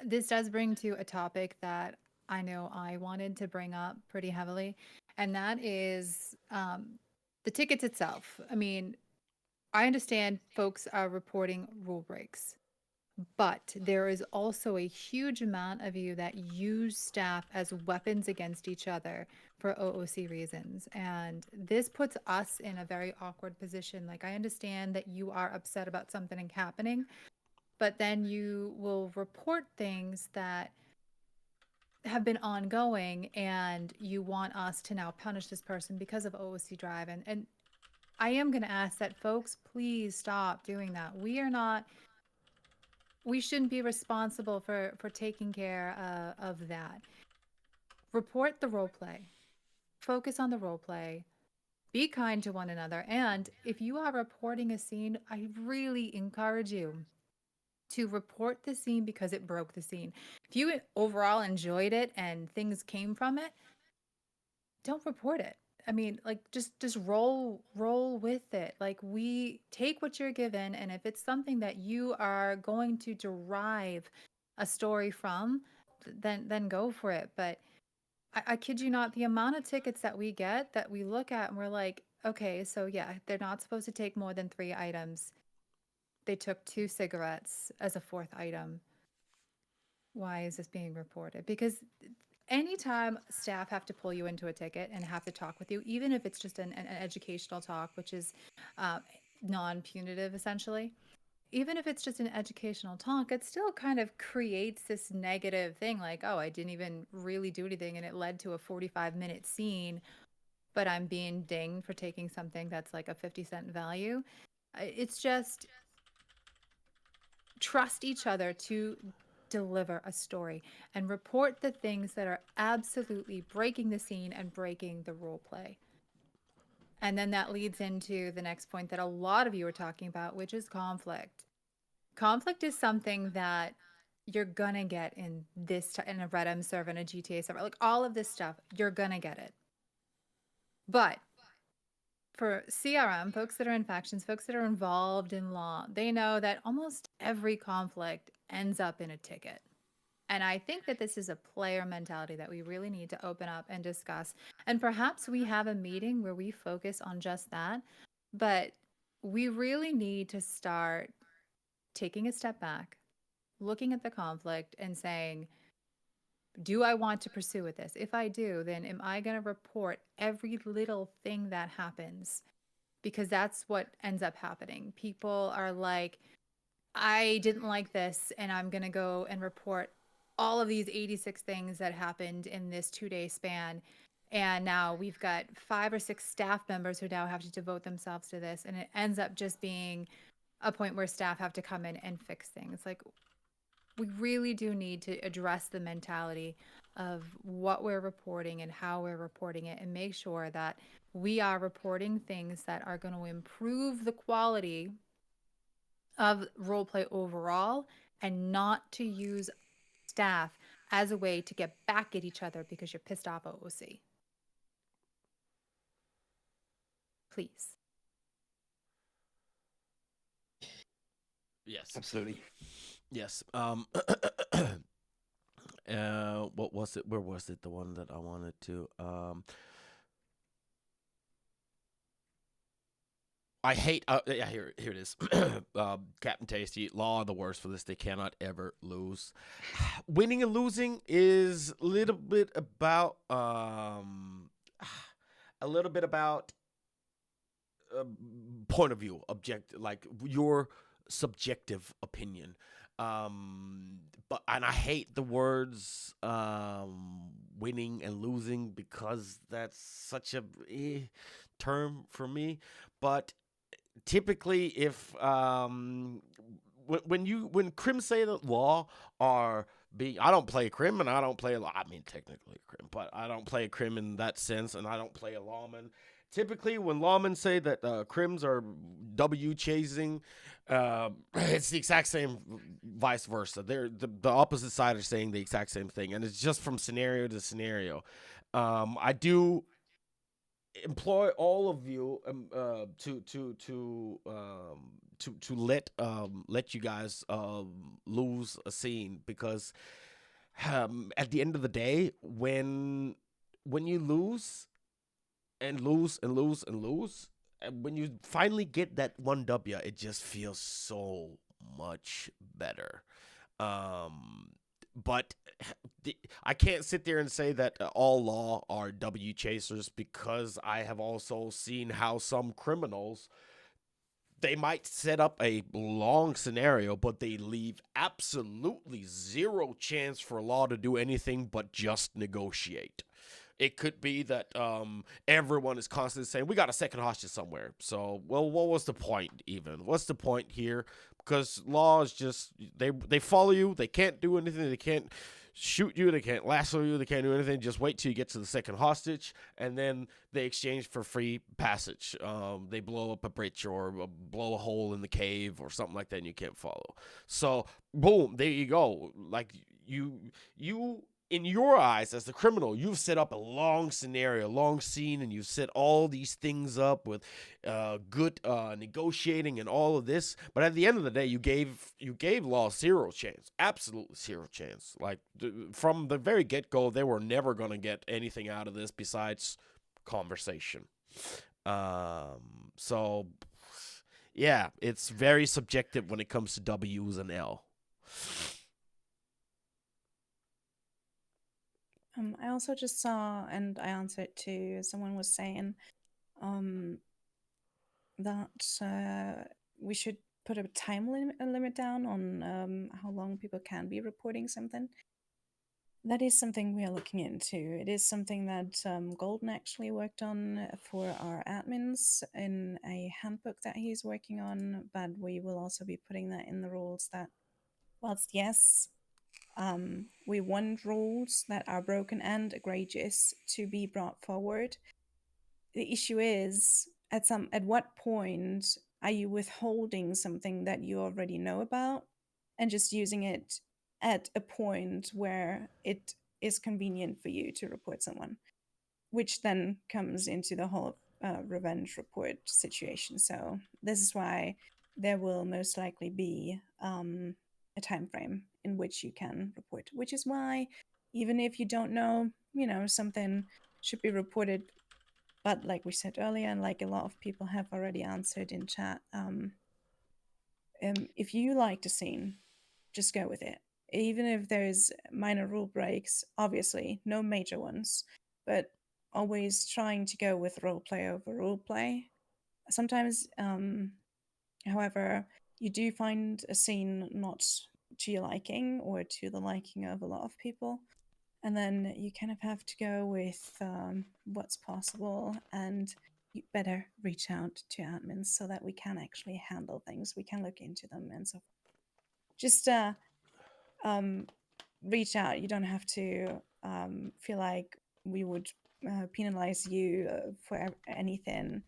this does bring to a topic that I know I wanted to bring up pretty heavily. And that is the tickets itself. I mean, I understand folks are reporting rule breaks, but there is also a huge amount of you that use staff as weapons against each other for OOC reasons. And this puts us in a very awkward position. Like, I understand that you are upset about something happening, but then you will report things that have been ongoing, and you want us to now punish this person because of OOC Drive. And I am going to ask that folks please stop doing that. We shouldn't be responsible for taking care of that. Report the role play. Focus on the role play. Be kind to one another. And if you are reporting a scene, I really encourage you to report the scene because it broke the scene. If you overall enjoyed it and things came from it, don't report it. I mean, like, just roll with it. Like, we take what you're given, and if it's something that you are going to derive a story from, then go for it. But I kid you not, the amount of tickets that we get, that we look at and we're like, okay, so yeah, they're not supposed to take more than 3 items. They took 2 cigarettes as a 4th item. Why is this being reported? Because anytime staff have to pull you into a ticket and have to talk with you, even if it's just an educational talk, which is non-punitive essentially, even if it's just an educational talk, it still kind of creates this negative thing, like, oh, I didn't even really do anything and it led to a 45-minute scene, but I'm being dinged for taking something that's like a 50-cent value. It's just, trust each other to deliver a story and report the things that are absolutely breaking the scene and breaking the role play. And then that leads into the next point that a lot of you are talking about, which is conflict. Conflict is something that you're gonna get in in a Red M server, in a GTA server, like all of this stuff, you're gonna get it. But for CRM, folks that are in factions, folks that are involved in law, they know that almost every conflict ends up in a ticket. And I think that this is a player mentality that we really need to open up and discuss. And perhaps we have a meeting where we focus on just that. But we really need to start taking a step back, looking at the conflict and saying, do I want to pursue with this? If I do, then am I going to report every little thing that happens? Because that's what ends up happening. People are like, I didn't like this, and I'm going to go and report all of these 86 things that happened in this 2-day span. And now we've got 5 or 6 staff members who now have to devote themselves to this. And it ends up just being a point where staff have to come in and fix things. Like, we really do need to address the mentality of what we're reporting and how we're reporting it, and make sure that we are reporting things that are going to improve the quality of roleplay overall, and not to use staff as a way to get back at each other because you're pissed off OOC. Please. Yes. Absolutely. Yes. What was it? Where was it? The one that I wanted to. I hate. Yeah, here it is. Captain Tasty. Law are the worst for this. They cannot ever lose. Winning and losing is a little bit about a little bit about point of view, like your subjective opinion. But and I hate the words winning and losing because that's such a term for me. But typically, if when Crim say that law are being, I don't play Crim and I don't play law. I mean, technically Crim, but I don't play Crim in that sense, and I don't play a lawman. Typically, when lawmen say that Crims are W chasing, it's the exact same, vice versa. They're the opposite side are saying the exact same thing, and it's just from scenario to scenario. I do employ all of you to let you guys lose a scene because at the end of the day, when you lose and lose and lose and lose, and when you finally get that one W, it just feels so much better. But I can't sit there and say that all law are W chasers because I have also seen how some criminals, they might set up a long scenario, but they leave absolutely zero chance for law to do anything but just negotiate. It could be that everyone is constantly saying, we got a second hostage somewhere. So, well, what was the point even? What's the point here? Because law is just, they follow you. They can't do anything. They can't shoot you. They can't lasso you. They can't do anything. Just wait till you get to the second hostage. And then they exchange for free passage. They blow up a bridge or blow a hole in the cave or something like that, and you can't follow. So, boom, there you go. Like, you in your eyes as the criminal, you've set up a long scenario, long scene, and you've set all these things up with good negotiating and all of this. But at the end of the day, you gave law zero chance, absolutely zero chance. Like from the very get go, they were never gonna get anything out of this besides conversation. So yeah, it's very subjective when it comes to W's and L. I also just saw, and I answered to someone was saying that we should put a time limit down on how long people can be reporting something. That is something we are looking into. It is something that Golden actually worked on for our admins in a handbook that he's working on, but we will also be putting that in the rules that, whilst yes, we want rules that are broken and egregious to be brought forward. The issue is at what point are you withholding something that you already know about and just using it at a point where it is convenient for you to report someone, which then comes into the whole revenge report situation. So this is why there will most likely be a time frame in which you can report, which is why even if you don't know, something should be reported. But like we said earlier, and like a lot of people have already answered in chat, if you like the scene, just go with it. Even if there's minor rule breaks, obviously, no major ones, but always trying to go with roleplay over roleplay. Sometimes, however, you do find a scene not to your liking or to the liking of a lot of people, and then you kind of have to go with what's possible, and you better reach out to admins so that we can actually handle things. We can look into them and so just reach out. You don't have to feel like we would penalize you for anything.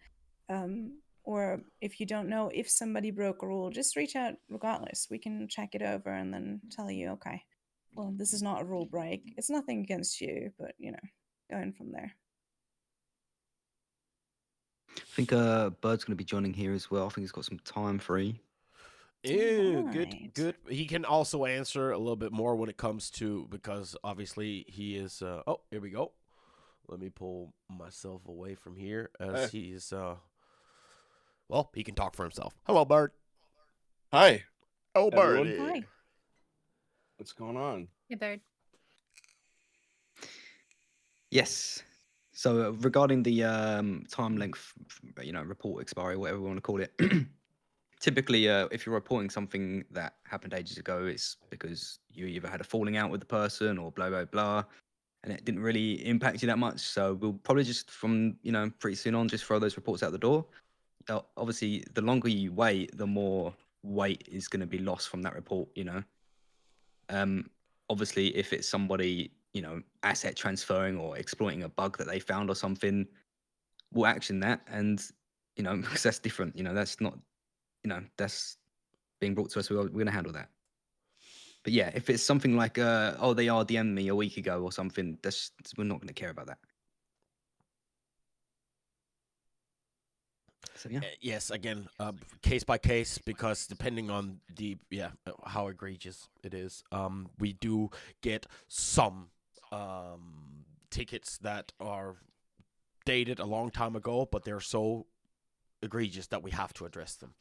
Or if you don't know if somebody broke a rule, just reach out regardless. We can check it over and then tell you, okay, well, this is not a rule break. It's nothing against you, but, going from there. I think Bird's going to be joining here as well. I think he's got some time free. Ew, Alright. good. He can also answer a little bit more when it comes to, because obviously he is. Oh, here we go. Let me pull myself away from here as he is Well, he can talk for himself. Hello, Bert. Hi, Oh, everyone. Birdie. Hi. What's going on? Hey, Bird. Yes. So regarding the time length, report expiry, whatever we want to call it. Typically, if you're reporting something that happened ages ago, it's because you either had a falling out with the person or blah blah blah, and it didn't really impact you that much. So we'll probably just from pretty soon on just throw those reports out the door. Obviously, the longer you wait, the more weight is going to be lost from that report. Obviously, if it's somebody asset transferring or exploiting a bug that they found or something, we'll action that, and because that's different. That's not that's being brought to us. We're going to handle that. But yeah, if it's something like oh, they RDM'd me a week ago or something, we're not going to care about that. So yeah. Yes, again, case by case, because depending on the how egregious it is, we do get some tickets that are dated a long time ago, but they're so egregious that we have to address them.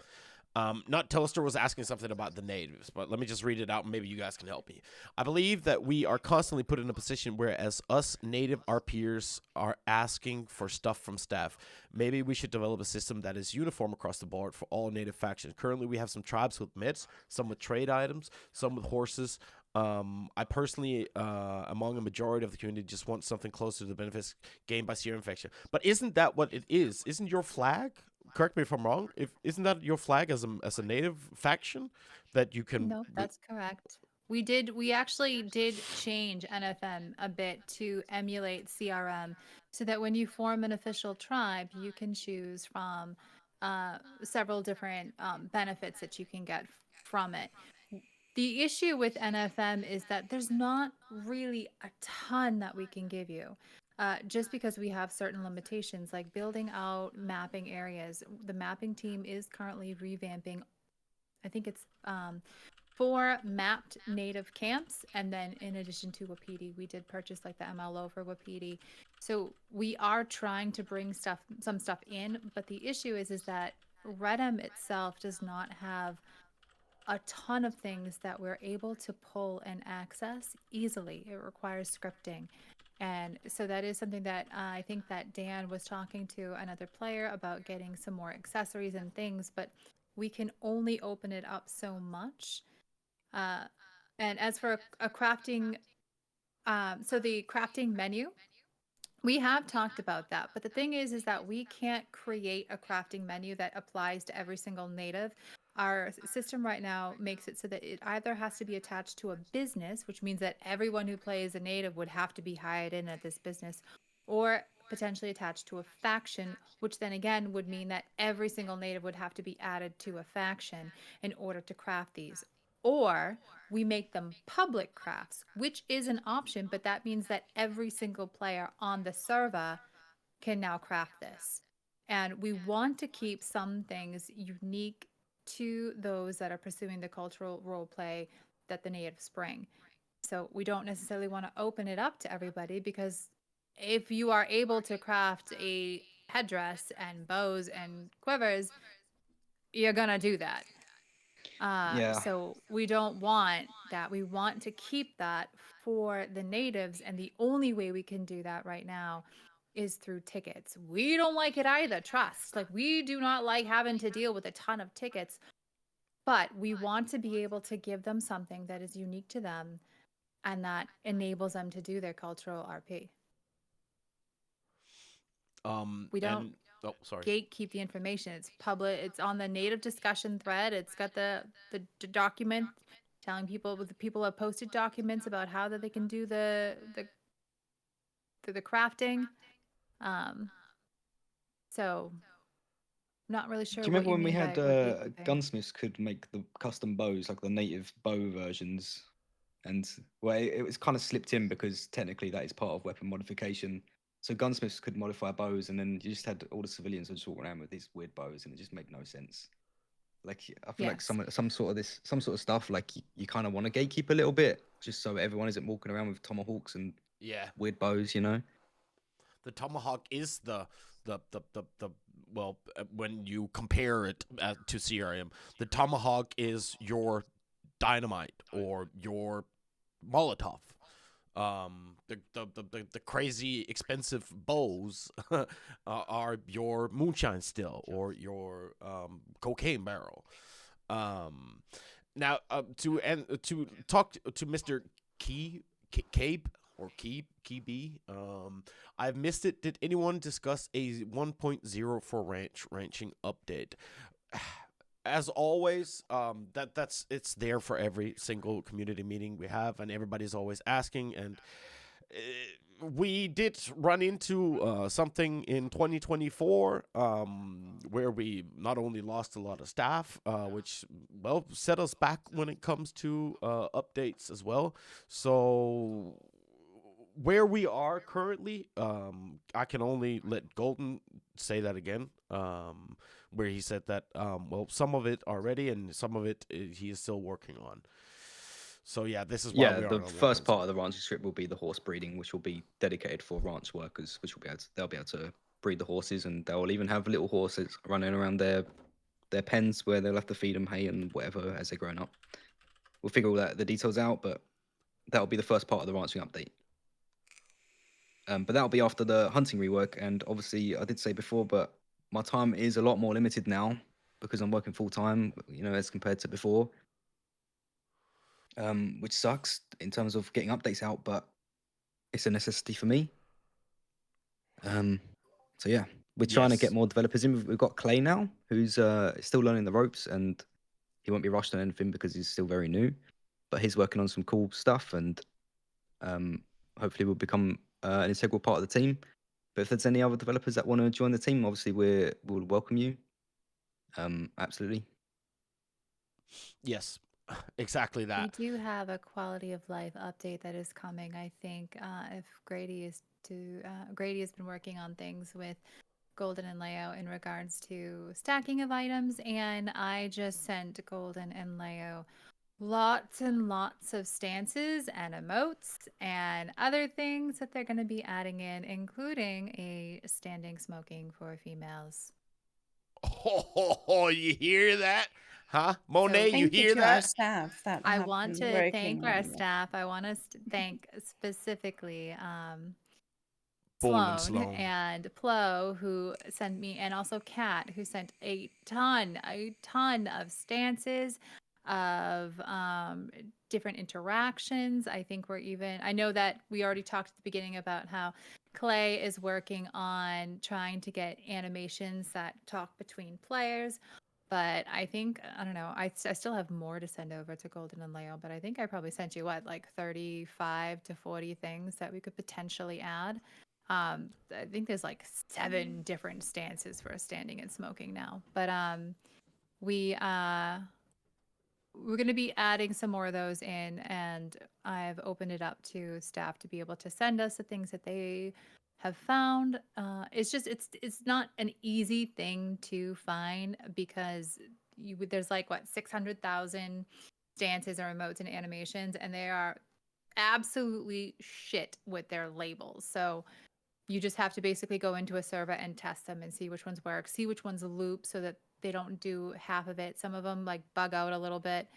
Not Telester was asking something about the natives, but let me just read it out and maybe you guys can help me. I believe that we are constantly put in a position where as us native, our peers are asking for stuff from staff. Maybe we should develop a system that is uniform across the board for all native factions. Currently, we have some tribes with meds, some with trade items, some with horses. I personally, among a majority of the community, just want something closer to the benefits gained by serum infection. But isn't that what it is? Isn't your flag? Correct me if I'm wrong. Isn't that your flag as a native faction that you can? No, that's correct. We actually did change NFM a bit to emulate CRM so that when you form an official tribe, you can choose from several different benefits that you can get from it. The issue with NFM is that there's not really a ton that we can give you. Just because we have certain limitations, like building out mapping areas. The mapping team is currently revamping, I think it's 4 mapped native camps, and then in addition to Wapiti, we did purchase like the MLO for Wapiti. So we are trying to bring some stuff in, but the issue is that Redem itself does not have a ton of things that we're able to pull and access easily. It requires scripting. And so that is something that I think that Dan was talking to another player about getting some more accessories and things, but we can only open it up so much. And as for a crafting, so the crafting menu, we have talked about that, but the thing is that we can't create a crafting menu that applies to every single native. Our system right now makes it so that it either has to be attached to a business, which means that everyone who plays a native would have to be hired in at this business, or potentially attached to a faction, which then again would mean that every single native would have to be added to a faction in order to craft these. Or we make them public crafts, which is an option, but that means that every single player on the server can now craft this. And we want to keep some things unique to those that are pursuing the cultural role play that the natives bring. So we don't necessarily want to open it up to everybody, because if you are able to craft a headdress and bows and quivers, you're going to do that. Yeah. So we don't want that. We want to keep that for the natives. And the only way we can do that right now is through tickets. We don't like it either, trust. Like, we do not like having to deal with a ton of tickets, but we want to be able to give them something that is unique to them and that enables them to do their cultural RP. We don't oh, sorry. gatekeep the information. It's public. It's on the native discussion thread. It's got the document telling people. The people have posted documents about how that they can do the crafting. So not really sure Do you what remember you when we mean had by we're gatekeeping. gunsmiths could make the custom bows, like the native bow versions? And well, it was kind of slipped in because technically that is part of weapon modification. So gunsmiths could modify bows, and then you just had all the civilians would just walk around with these weird bows, and it just made no sense. Like, I feel like Yes. some sort of stuff, like you kind of want to gatekeep a little bit, just so everyone isn't walking around with tomahawks and Yeah, weird bows, you know? the tomahawk is the when you compare it to CRM, the tomahawk is your dynamite or your Molotov. The crazy expensive bows are your moonshine still or your cocaine barrel. Now to talk to Mr. Cabe or Key. I've missed it. Did anyone discuss a 1.0 for ranching update? As always, that's it's there for every single community meeting we have, and everybody's always asking. And we did run into something in 2024 where we not only lost a lot of staff, which set us back when it comes to updates as well. So where we are currently, I can only let Golden say that again. Where he said that some of it already and some of it he is still working on. So yeah, this is why we are the on first 1.0. part of the ranching script will be the horse breeding, which will be dedicated for ranch workers, which will be they'll be able to breed the horses, and they'll even have little horses running around their pens where they'll have to feed them hay and whatever as they're growing up. We'll figure all the details out, but that'll be the first part of the ranching update. But that'll be after the hunting rework, and obviously I did say before, but my time is a lot more limited now because I'm working full time, as compared to before. Which sucks in terms of getting updates out, but it's a necessity for me. So yeah, we're trying to get more developers in. We've got Clay now, who's still learning the ropes, and he won't be rushed on anything because he's still very new. But he's working on some cool stuff, and hopefully will become an integral part of the team. But if there's any other developers that want to join the team, obviously we'll welcome you. Absolutely. Yes, exactly that. We do have a quality of life update that is coming. I think if Grady has been working on things with Golden and Leo in regards to stacking of items, and I just sent Golden and Leo lots and lots of stances and emotes and other things that they're going to be adding in, including a standing smoking for females. Oh, you hear that? Huh? Monet, you Thank you hear to our that? staff that I have want been to thank working our on this. staff. I want to thank specifically Bowling Sloan and Plo, who sent me, and also Kat, who sent a ton of stances of different interactions. I know that we already talked at the beginning about how Clay is working on trying to get animations that talk between players. But I think, I don't know, I still have more to send over to Golden and Leo, but I think I probably sent you, like 35 to 40 things that we could potentially add. I think there's like 7 different stances for standing and smoking now. But we're going to be adding some more of those in, and I've opened it up to staff to be able to send us the things that they have found. It's not an easy thing to find because there's like 600,000 stances or emotes and animations, and they are absolutely shit with their labels. So you just have to basically go into a server and test them and see which ones work, see which ones loop so that they don't do half of it. Some of them like bug out a little bit.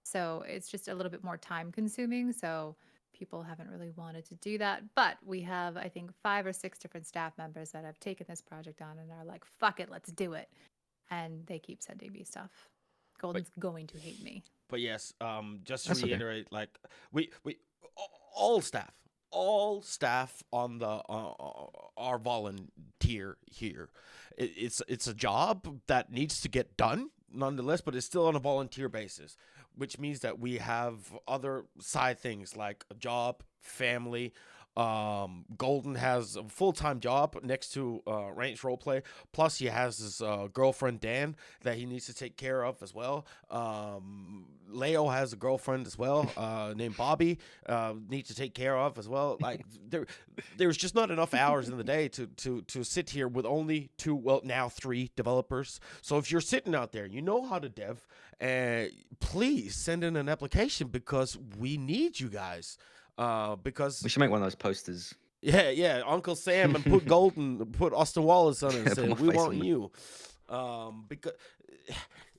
So it's just a little bit more time consuming. So people haven't really wanted to do that. But we have, I think, 5 or 6 different staff members that have taken this project on and are like, fuck it, let's do it. And they keep sending me stuff. Golden's going to hate me. But yes, just to That's okay. reiterate, like we all staff on the our volunteer here. It's a job that needs to get done nonetheless, but it's still on a volunteer basis, which means that we have other side things like a job, family. Golden has a full-time job next to Ranch Roleplay. Plus, he has his girlfriend Dan that he needs to take care of as well. Leo has a girlfriend as well named Bobby. Needs to take care of as well. Like there's just not enough hours in the day to sit here with only 2, well now 3 developers. So if you're sitting out there, you know how to dev, please send in an application because we need you guys. Because we should make one of those posters Yeah, Uncle Sam and put Austin Wallace on it and Put said, my "We face want on it. you." Because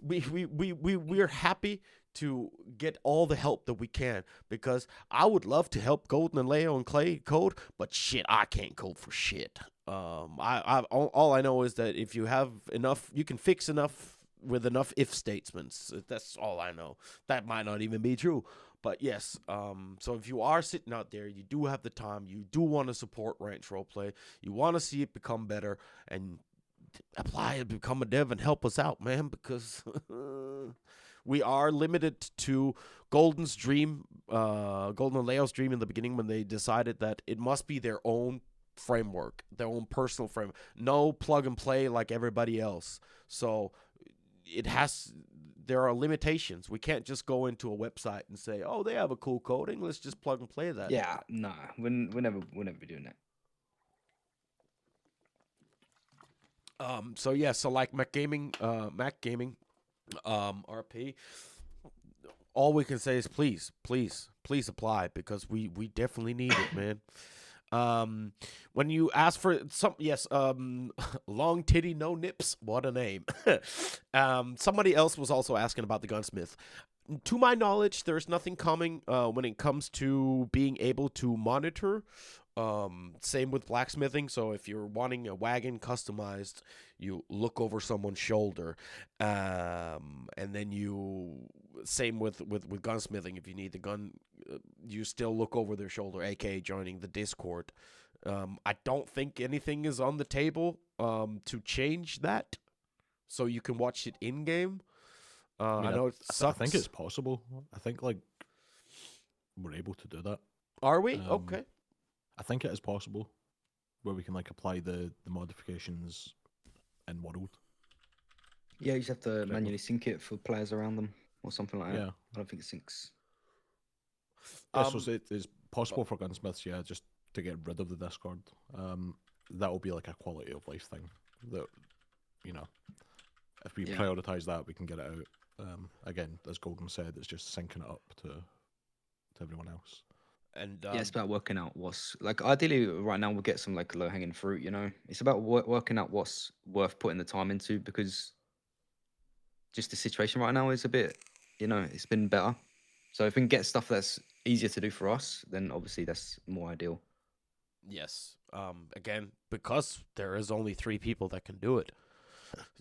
we're happy to get all the help that we can, because I would love to help Golden and Leo and Clay code, but shit, I can't code for shit. All I know is that if you have enough, you can fix enough with enough if statements. That's all I know. That might not even be true. But yes, so if you are sitting out there, you do have the time, you do want to support Ranch Roleplay, you want to see it become better, and apply and become a dev and help us out, man, because we are limited to Golden's dream, Golden and Leo's dream in the beginning, when they decided that it must be their own framework, their own personal framework, no plug and play like everybody else. So there are limitations. We can't just go into a website and say, oh, they have a cool coding, let's just plug and play that. Yeah, nah, we'll never be doing that. So like Mac Gaming, RP, all we can say is please apply, because we definitely need it, man. When you ask for long titty, no nips, what a name. Somebody else was also asking about the gunsmith. To my knowledge, there's nothing coming when it comes to being able to monitor. Same with blacksmithing. So if you're wanting a wagon customized, you look over someone's shoulder, and then same with gunsmithing. If you need the gun, you still look over their shoulder, aka joining the Discord. I don't think anything is on the table to change that, so you can watch it in game. I know it sucks. I think it's possible. I think like we're able to do that. Are we? Okay. I think it is possible, where we can like apply the modifications in world. Yeah, you just have to manually sync it for players around them or something like that. Yeah. I don't think it syncs. Yeah, so it's possible for gunsmiths, yeah, just to get rid of the Discord. That will be like a quality of life thing. That, you know, if we prioritize that, we can get it out. Again, as Golden said, it's just syncing it up to everyone else. And Yeah, it's about working out what's like. Ideally, right now we'll get some like low hanging fruit. You know, it's about working out what's worth putting the time into, because just the situation right now is a bit, it's been better. So if we can get stuff that's easier to do for us, then obviously that's more ideal. Yes. Again, because there is only 3 people that can do it,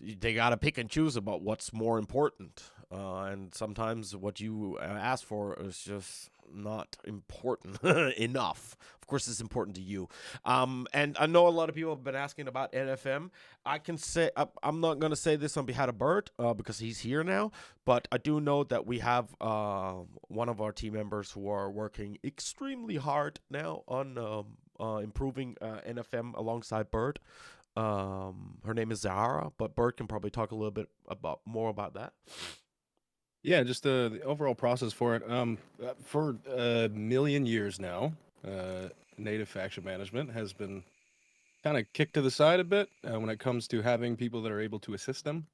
they got to pick and choose about what's more important. And sometimes what you ask for is just not important enough. Of course, it's important to you. And I know a lot of people have been asking about NFM. I can say, I'm not going to say this on behalf of Bert because he's here now, but I do know that we have one of our team members who are working extremely hard now on improving NFM alongside Bert. Her name is Zahara, but Bert can probably talk a little bit more about that. Yeah, just the overall process for it. For a million years now, native faction management has been kind of kicked to the side a bit when it comes to having people that are able to assist them.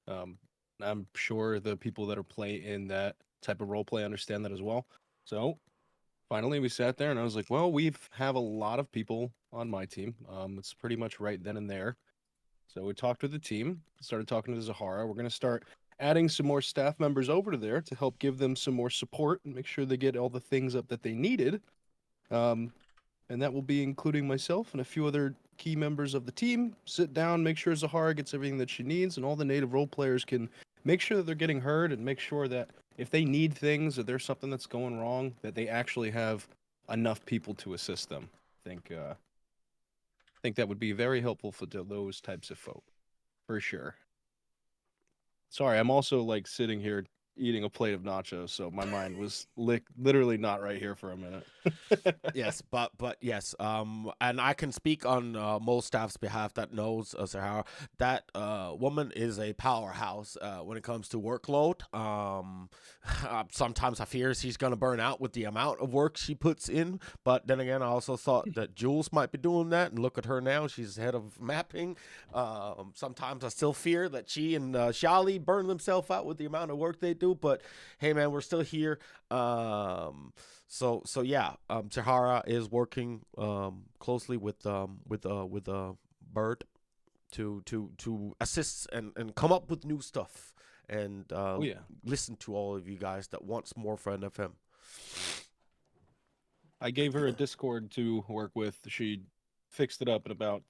I'm sure the people that are play in that type of role play understand that as well. So finally, we sat there and I was like, well, we have a lot of people on my team. It's pretty much right then and there. So we talked with the team, started talking to Zahara. We're going to start adding some more staff members over to there to help give them some more support and make sure they get all the things up that they needed. And that will be including myself and a few other key members of the team. Sit down, make sure Zahara gets everything that she needs, and all the native role players can make sure that they're getting heard and make sure that if they need things or there's something that's going wrong, that they actually have enough people to assist them. I think that would be very helpful for those types of folk, for sure. Sorry, I'm also like sitting here eating a plate of nachos, so my mind was literally not right here for a minute. Yes, but yes, and I can speak on most staff's behalf that knows Sahara. That woman is a powerhouse when it comes to workload. Sometimes I fear she's gonna burn out with the amount of work she puts in, but then again, I also thought that Jules might be doing that, and look at her now; she's head of mapping. Sometimes I still fear that she and Shali burn themselves out with the amount of work they do. do, but hey, man, we're still here. So yeah, Tahara is working closely with Bird to assist and come up with new stuff and Oh yeah. listen to all of you guys that wants more for NFM. I gave her a Discord to work with. She fixed it up in about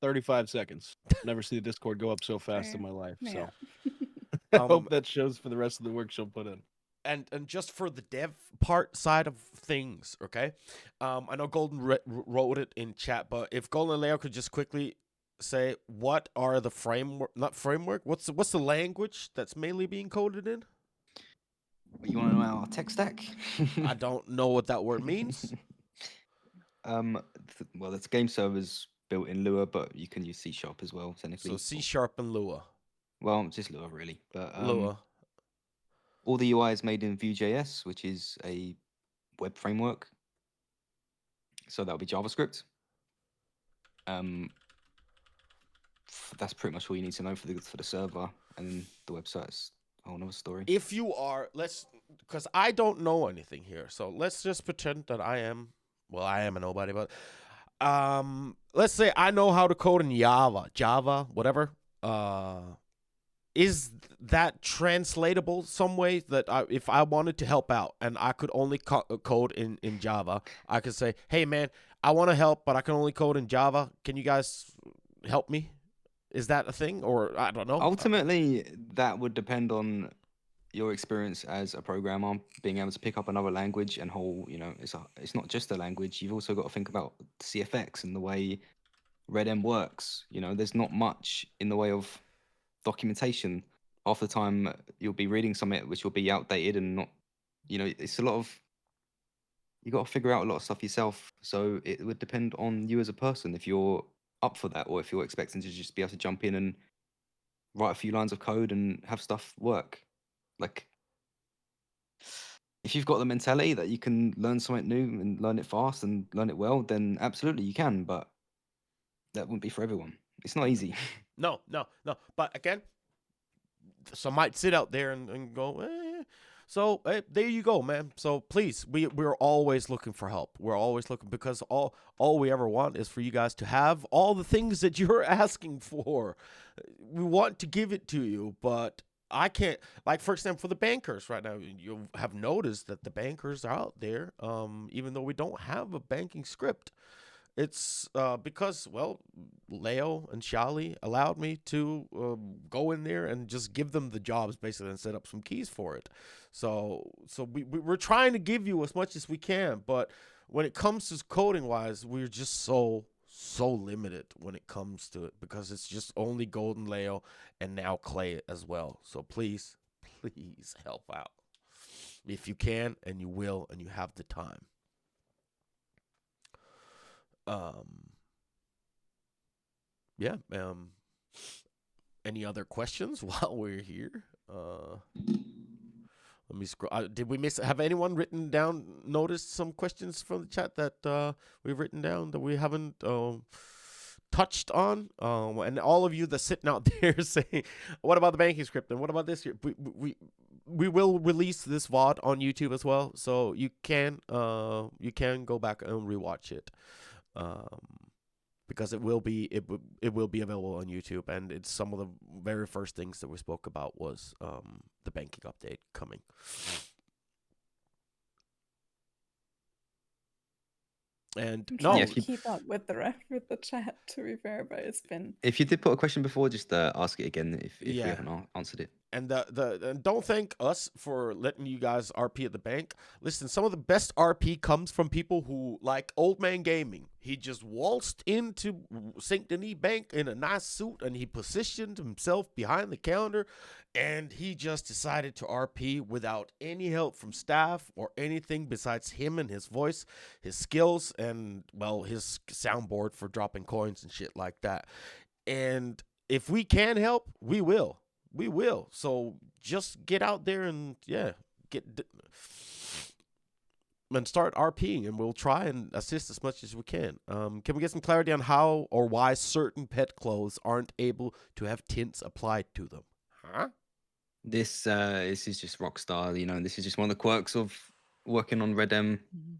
35 seconds. Never see the Discord go up so fast in my life. So I hope that shows for the rest of the work she'll put in. And just for the dev part side of things, okay? I know Golden wrote it in chat, but if Golden and Leo could just quickly say what are the what's the language that's mainly being coded in? You want to know our tech stack? I don't know what that word means. Well, it's game servers built in Lua, but you can use C# as well, technically. So C# and Lua. Well, just Lua, really. But Lua. all the UI is made in Vue.js, which is a web framework. So that'll be JavaScript. That's pretty much all you need to know for the server, and the website's a whole nother story. If you are, because I don't know anything here, so let's just pretend that I am a nobody, but let's say I know how to code in Java, whatever. Is that translatable some way that if I wanted to help out and I could only code in Java, I could say, hey man, I want to help, but I can only code in Java. Can you guys help me? Is that a thing, or I don't know? Ultimately, that would depend on your experience as a programmer, being able to pick up another language and it's not just a language. You've also got to think about CFX and the way RedM works. There's not much in the way of documentation. Half the time you'll be reading something which will be outdated and not, it's a lot of, you got to figure out a lot of stuff yourself. So it would depend on you as a person if you're up for that, or if you're expecting to just be able to jump in and write a few lines of code and have stuff work. Like, if you've got the mentality that you can learn something new and learn it fast and learn it well, then absolutely you can, but that wouldn't be for everyone. It's not easy. No. But again, some might sit out there and go, eh. So there you go, man. So please, we're always looking for help. We're always looking, because all we ever want is for you guys to have all the things that you're asking for. We want to give it to you, but I can't. Like, for example, for the bankers right now, you have noticed that the bankers are out there, even though we don't have a banking script. It's because, well, Leo and Shali allowed me to go in there and just give them the jobs, basically, and set up some keys for it. So we're trying to give you as much as we can, but when it comes to coding-wise, we're just so limited when it comes to it, because it's just only Golden, Leo, and now Clay as well. So please help out if you can, and you will, and you have the time. Yeah. Any other questions while we're here? Let me scroll. Did we miss? Have anyone written down? Noticed some questions from the chat that we've written down that we haven't touched on? And all of you that's sitting out there saying, "What about the banking script? And what about this here?" We will release this VOD on YouTube as well, so you can go back and rewatch it. Because it will be available on YouTube, and it's some of the very first things that we spoke about was the banking update coming. And I'm no, trying to keep up with the chat, to be fair, but it's been. If you did put a question before, just ask it again if we Yeah. haven't answered it. And and don't thank us for letting you guys RP at the bank. Listen, some of the best RP comes from people who, like Old Man Gaming. He just waltzed into St. Denis Bank in a nice suit, and he positioned himself behind the counter, and he just decided to RP without any help from staff or anything besides him and his voice, his skills, and, well, his soundboard for dropping coins and shit like that. And if we can help, we will. We will. So just get out there and and start RPing, and we'll try and assist as much as we can. Can we get some clarity on how or why certain pet clothes aren't able to have tints applied to them? Huh? This is just Rockstar, you know. This is just one of the quirks of working on Redem. Mhm.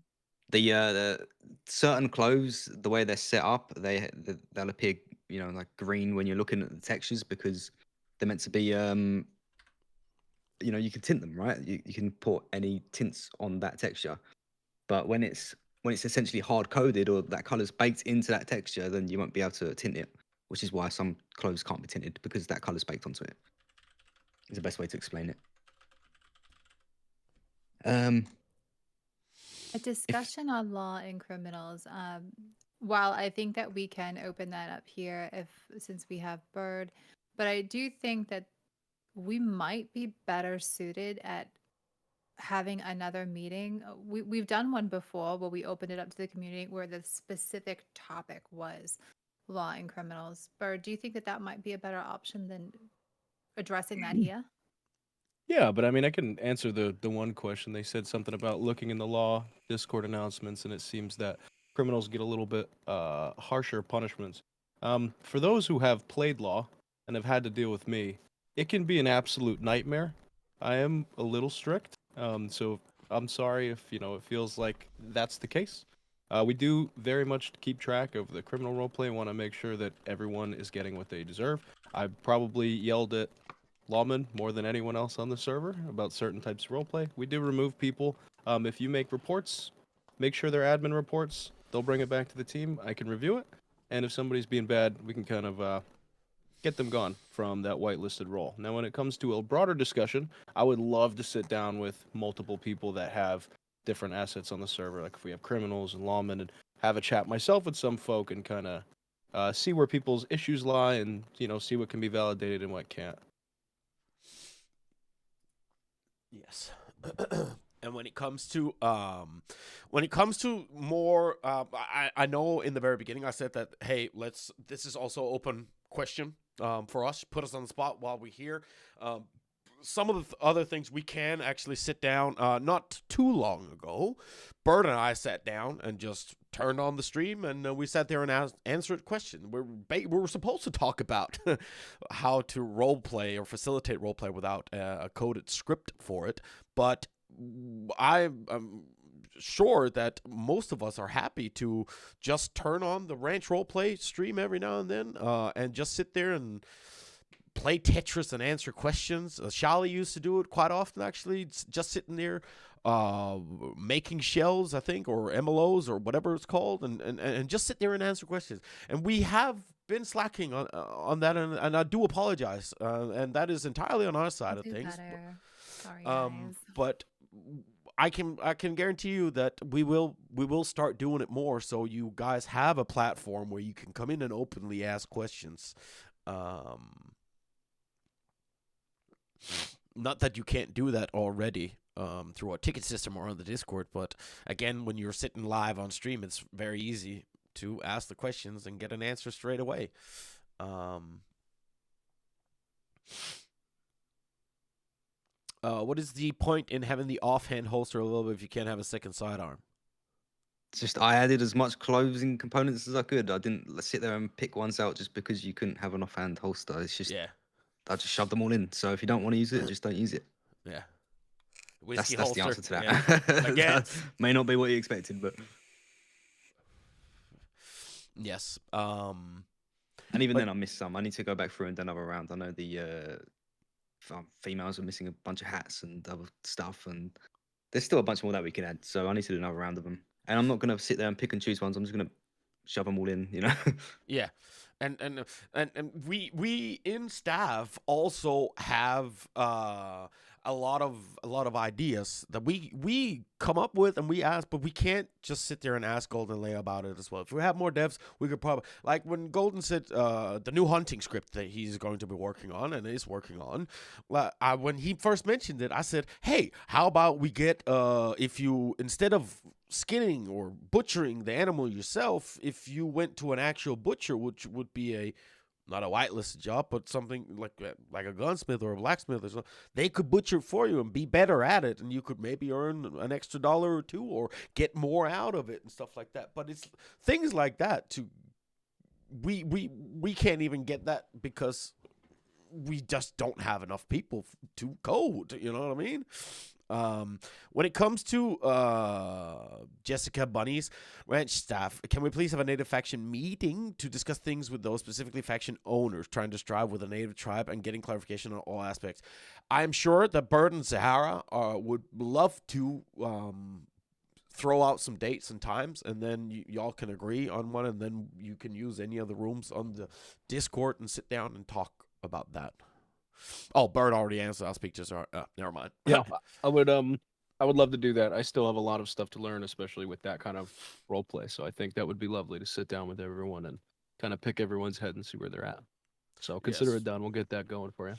The certain clothes, the way they're set up, they'll appear, you know, like green when you're looking at the textures because they're meant to be, you know, you can tint them, right? You can put any tints on that texture, but when it's essentially hard coded or that color's baked into that texture, then you won't be able to tint it, which is why some clothes can't be tinted because that color's baked onto it. Is the best way to explain it. Um, A discussion on law and criminals. While I think that we can open that up here since we have Bird, but I do think that we might be better suited at having another meeting. We've done one before where we opened it up to the community where the specific topic was law and criminals. Bird, do you think that that might be a better option than addressing that here? Yeah, but I mean, I can answer the one question. They said something about looking in the law Discord announcements, and it seems that criminals get a little bit harsher punishments. For those who have played law and have had to deal with me, it can be an absolute nightmare. I am a little strict, so I'm sorry if it feels like that's the case. We do very much keep track of the criminal roleplay and want to make sure that everyone is getting what they deserve. I probably yelled at lawmen more than anyone else on the server about certain types of roleplay. We do remove people. If you make reports, make sure they're admin reports. They'll bring it back to the team. I can review it, and if somebody's being bad, we can kind of get them gone from that whitelisted role. Now, when it comes to a broader discussion, I would love to sit down with multiple people that have different assets on the server, like if we have criminals and lawmen, and have a chat myself with some folk and kind of see where people's issues lie and see what can be validated and what can't. Yes. And when it comes to more, I know in the very beginning I said that, hey, this is also open question for us. Put us on the spot while we're here. Some of the other things we can actually sit down. Not too long ago, Bird and I sat down and just turned on the stream, and we sat there and answered a question. We were supposed to talk about how to role play or facilitate role play without a coded script for it, but I'm sure that most of us are happy to just turn on the ranch roleplay stream every now and then, and just sit there and play Tetris and answer questions. Shali used to do it quite often, actually, just sitting there making shells, I think, or MLOs or whatever it's called, and just sit there and answer questions. And we have been slacking on that, and I do apologize, and that is entirely on our side of Do things. better. Sorry, guys. But I can guarantee you that we will start doing it more, so you guys have a platform where you can come in and openly ask questions. Not that you can't do that already through our ticket system or on the Discord, but again, when you're sitting live on stream, it's very easy to ask the questions and get an answer straight away. What is the point in having the offhand holster available if you can't have a second sidearm? It's just I added as much closing components as I could. I didn't sit there and pick ones out just because you couldn't have an offhand holster. It's just Yeah, I just shoved them all in. So if you don't want to use it, just don't use it. yeah. That's Whiskey the holster. answer to that. Yeah. Again, That may not be what you expected, but yes. and even then I missed some. I need to go back through and do another round. I know the females are missing a bunch of hats and other stuff, and there's still a bunch more that we can add. So I need to do another round of them. And I'm not gonna sit there and pick and choose ones. I'm just gonna shove them all in. Yeah, and we in staff also have a lot of ideas that we come up with and we ask, but we can't just sit there and ask Golden Lay about it as well. If we have more devs, we could probably, like when Golden said the new hunting script that he's going to be working on and is working on. When he first mentioned it, I said, hey, how about we get if you, instead of skinning or butchering the animal yourself, if you went to an actual butcher, which would be not a whitelisted job, but something like a gunsmith or a blacksmith or something, they could butcher for you and be better at it, and you could maybe earn an extra $1 or $2 or get more out of it and stuff like that. But it's things like that we can't even get that because we just don't have enough people to code. You know what I mean? When it comes to Jessica Bunny's ranch staff, can we please have a native faction meeting to discuss things with those specifically faction owners trying to strive with a native tribe and getting clarification on all aspects? I'm sure that Bird and Sahara would love to throw out some dates and times, and then y'all can agree on one, and then you can use any of the rooms on the Discord and sit down and talk about that. Oh, Bird already answered. I'll speak to Sahara. Never mind. Yeah, I would love to do that. I still have a lot of stuff to learn, especially with that kind of role play. So I think that would be lovely to sit down with everyone and kind of pick everyone's head and see where they're at. So consider Yes. it done. We'll get that going for you.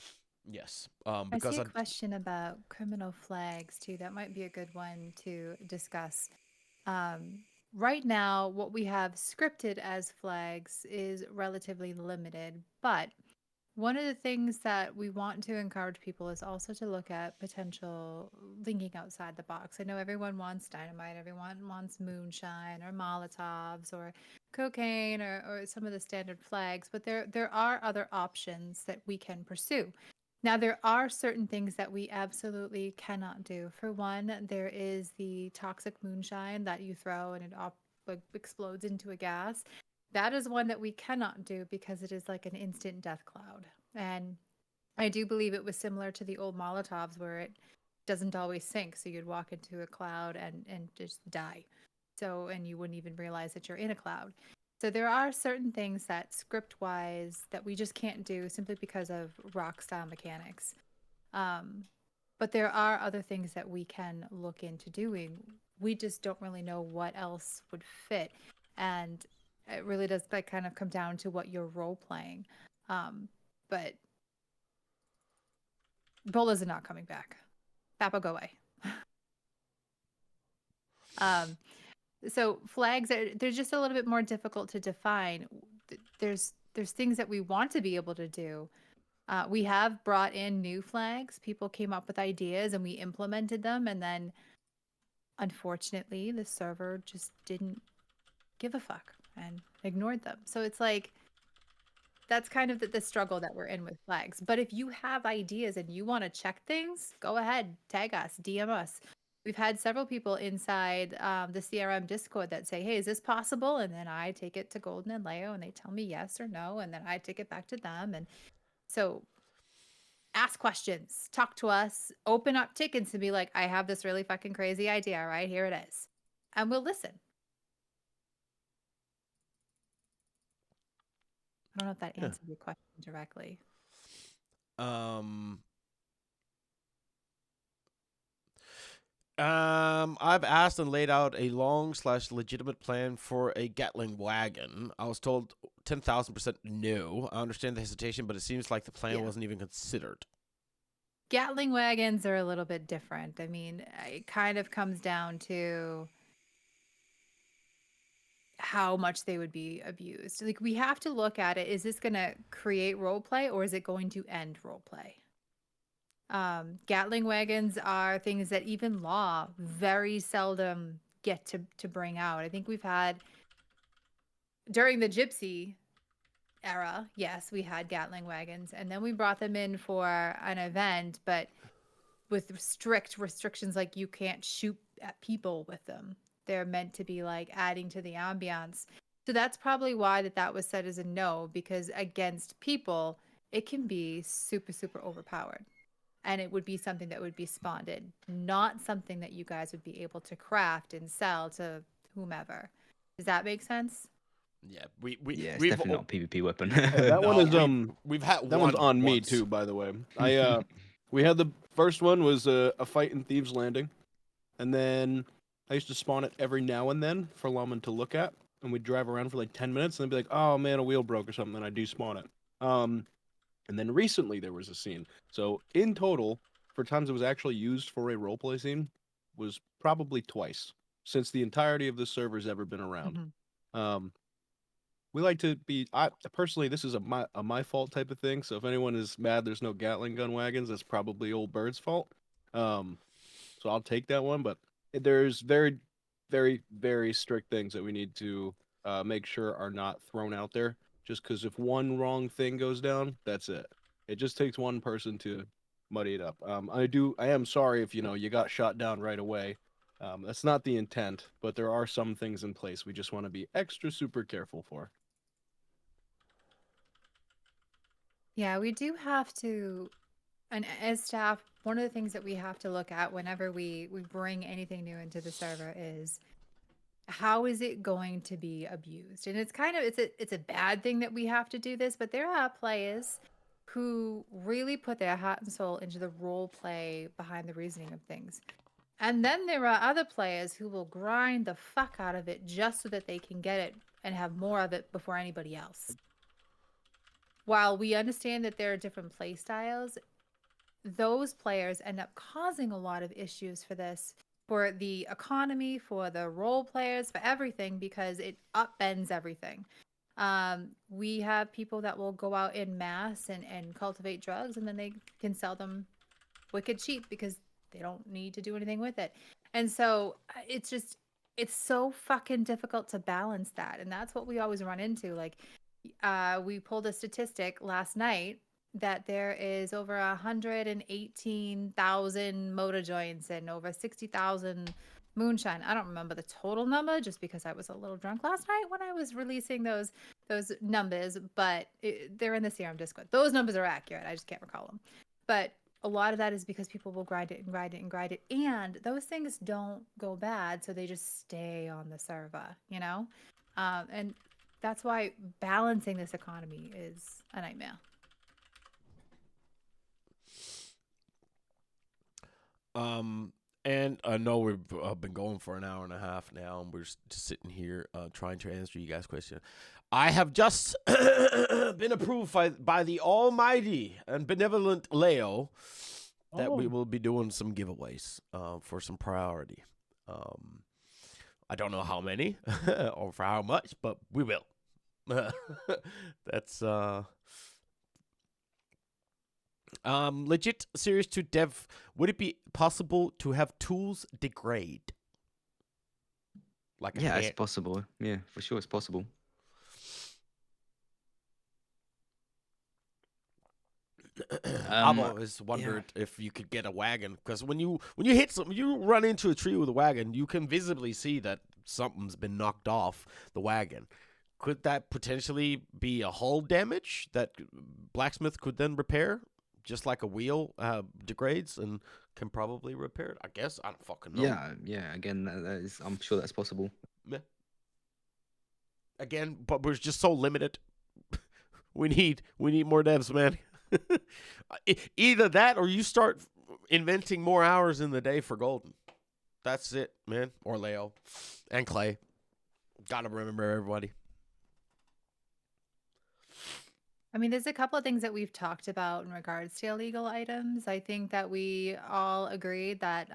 Yes. I Because see a question about criminal flags too. That might be a good one to discuss. Right now, what we have scripted as flags is relatively limited, but one of the things that we want to encourage people is also to look at potential thinking outside the box. I know everyone wants dynamite, everyone wants moonshine or Molotovs or cocaine or some of the standard flags, but there are other options that we can pursue. Now, there are certain things that we absolutely cannot do. For one, there is the toxic moonshine that you throw and it like explodes into a gas. That is one that we cannot do because it is like an instant death cloud. And I do believe it was similar to the old Molotovs where it doesn't always sink. So you'd walk into a cloud and just die. So, and you wouldn't even realize that you're in a cloud. So there are certain things that script wise that we just can't do simply because of rock style mechanics. But there are other things that we can look into doing. We just don't really know what else would fit. And it really does like kind of come down to what you're role playing. But bolas are not coming back. Papa, go away. So flags they're just a little bit more difficult to define. There's things that we want to be able to do. We have brought in new flags. People came up with ideas and we implemented them, and then unfortunately the server just didn't give a fuck and ignored them. So it's like that's kind of the struggle that we're in with flags. But if you have ideas and you want to check things, go ahead, tag us, DM us. We've had several people inside the CRM Discord that say, hey, is this possible? And then I take it to Golden and Leo and they tell me yes or no. And then I take it back to them. And so ask questions, talk to us, open up tickets and be like, I have this really fucking crazy idea, right? Here it is. And we'll listen. I don't know if that answered your question directly. I've asked and laid out a long/legitimate plan for a Gatling wagon. I was told 10,000% no. I understand the hesitation, but it seems like the plan wasn't even considered. Gatling wagons are a little bit different. I mean, it kind of comes down to how much they would be abused. Like we have to look at it. Is this going to create role play or is it going to end role play? Gatling wagons are things that even law very seldom get to bring out. I think we've had during the Gypsy era, yes, we had Gatling wagons, and then we brought them in for an event, but with strict restrictions, like you can't shoot at people with them. They're meant to be like adding to the ambiance. So that's probably why that was said as a no, because against people, it can be super, super overpowered. And it would be something that would be spawned in, not something that you guys would be able to craft and sell to whomever. Does that make sense? Yeah, Yeah, it's we've definitely not a PvP weapon. That one is we've had that one one's on me once. too, by the way. We had the first one was a fight in Thieves Landing, and then I used to spawn it every now and then for Lawman to look at, and we'd drive around for like 10 minutes, and then be like, oh man, a wheel broke or something, and I despawn it. And then recently there was a scene. So in total, for times it was actually used for a roleplay scene, was probably twice since the entirety of the server's ever been around. Mhm. We like to be. I personally, this is a my fault type of thing. So if anyone is mad, there's no Gatling gun wagons. That's probably old Bird's fault. So I'll take that one. But there's very, very, very strict things that we need to make sure are not thrown out there. Just because if one wrong thing goes down, that's it. It just takes one person to muddy it up. I am sorry if you got shot down right away. That's not the intent, but there are some things in place we just want to be extra super careful for. Yeah, we do have to, and as staff, one of the things that we have to look at whenever we bring anything new into the server is how is it going to be abused? And it's kind of it's a bad thing that we have to do this, but there are players who really put their heart and soul into the role play behind the reasoning of things. And then there are other players who will grind the fuck out of it just so that they can get it and have more of it before anybody else. While we understand that there are different play styles, those players end up causing a lot of issues for this, for the economy, for the role players, for everything, because it upends everything. We have people that will go out in mass and cultivate drugs, and then they can sell them wicked cheap because they don't need to do anything with it. And so it's so fucking difficult to balance that. And that's what we always run into. Like, we pulled a statistic last night that there is over 118,000 motor joints and over 60,000 moonshine. I don't remember the total number just because I was a little drunk last night when I was releasing those numbers, but they're in the CRM Discord. Those numbers are accurate. I just can't recall them. But a lot of that is because people will grind it and grind it and grind it, and those things don't go bad, so they just stay on the server, and that's why balancing this economy is a nightmare. And I know we've been going for an hour and a half now, and we're just sitting here trying to answer you guys' question. I have just been approved by the almighty and benevolent Leo that we will be doing some giveaways for some priority. I don't know how many or for how much, but we will. That's legit serious to dev. Would it be possible to have tools degrade? Like Yeah, it's possible. Yeah, for sure, it's possible. I've always wondered if you could get a wagon, because when you hit something, you run into a tree with a wagon, you can visibly see that something's been knocked off the wagon. Could that potentially be a hull damage that blacksmith could then repair, just like a wheel degrades and can probably repair it? I guess I don't fucking know. Yeah. Again, that is, I'm sure that's possible. Yeah. Again, but we're just so limited. we need more devs, man. Either that or you start inventing more hours in the day for Golden. That's it, man. Or Leo and Clay. Gotta remember everybody. I mean, there's a couple of things that we've talked about in regards to illegal items. I think that we all agreed that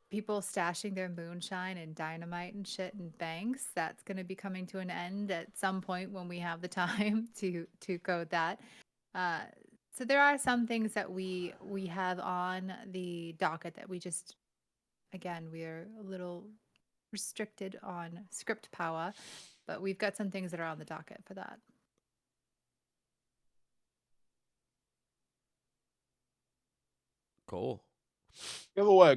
people stashing their moonshine and dynamite and shit in banks, that's going to be coming to an end at some point when we have the time to code that. So there are some things that we have on the docket that we just, again, we're a little restricted on script power, but we've got some things that are on the docket for that. Cool. Giveaway.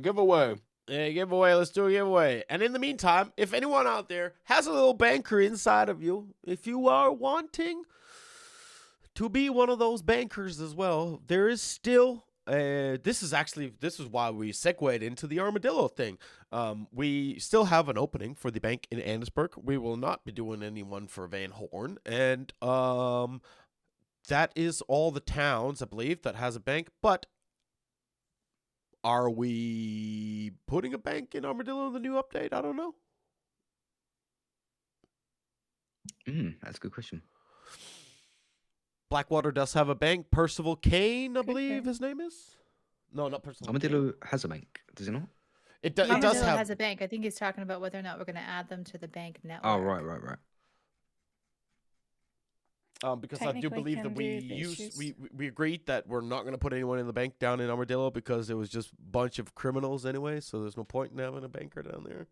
Yeah, giveaway. Let's do a giveaway. And in the meantime, if anyone out there has a little banker inside of you, if you are wanting to be one of those bankers as well, there is still this is why we segued into the armadillo thing. We still have an opening for the bank in Annesburg. We will not be doing any one for Van Horn, and that is all the towns, I believe, that has a bank. But are we putting a bank in Armadillo in the new update? I don't know. That's a good question. Blackwater does have a bank. Percival Kane, I believe his name is. No, not Percival. Armadillo has a bank, does it not? It does Armadillo have. has a bank. I think he's talking about whether or not we're going to add them to the bank network. Oh, right. Because I do believe that we agreed that we're not going to put anyone in the bank down in Armadillo because it was just a bunch of criminals anyway, so there's no point in having a banker down there.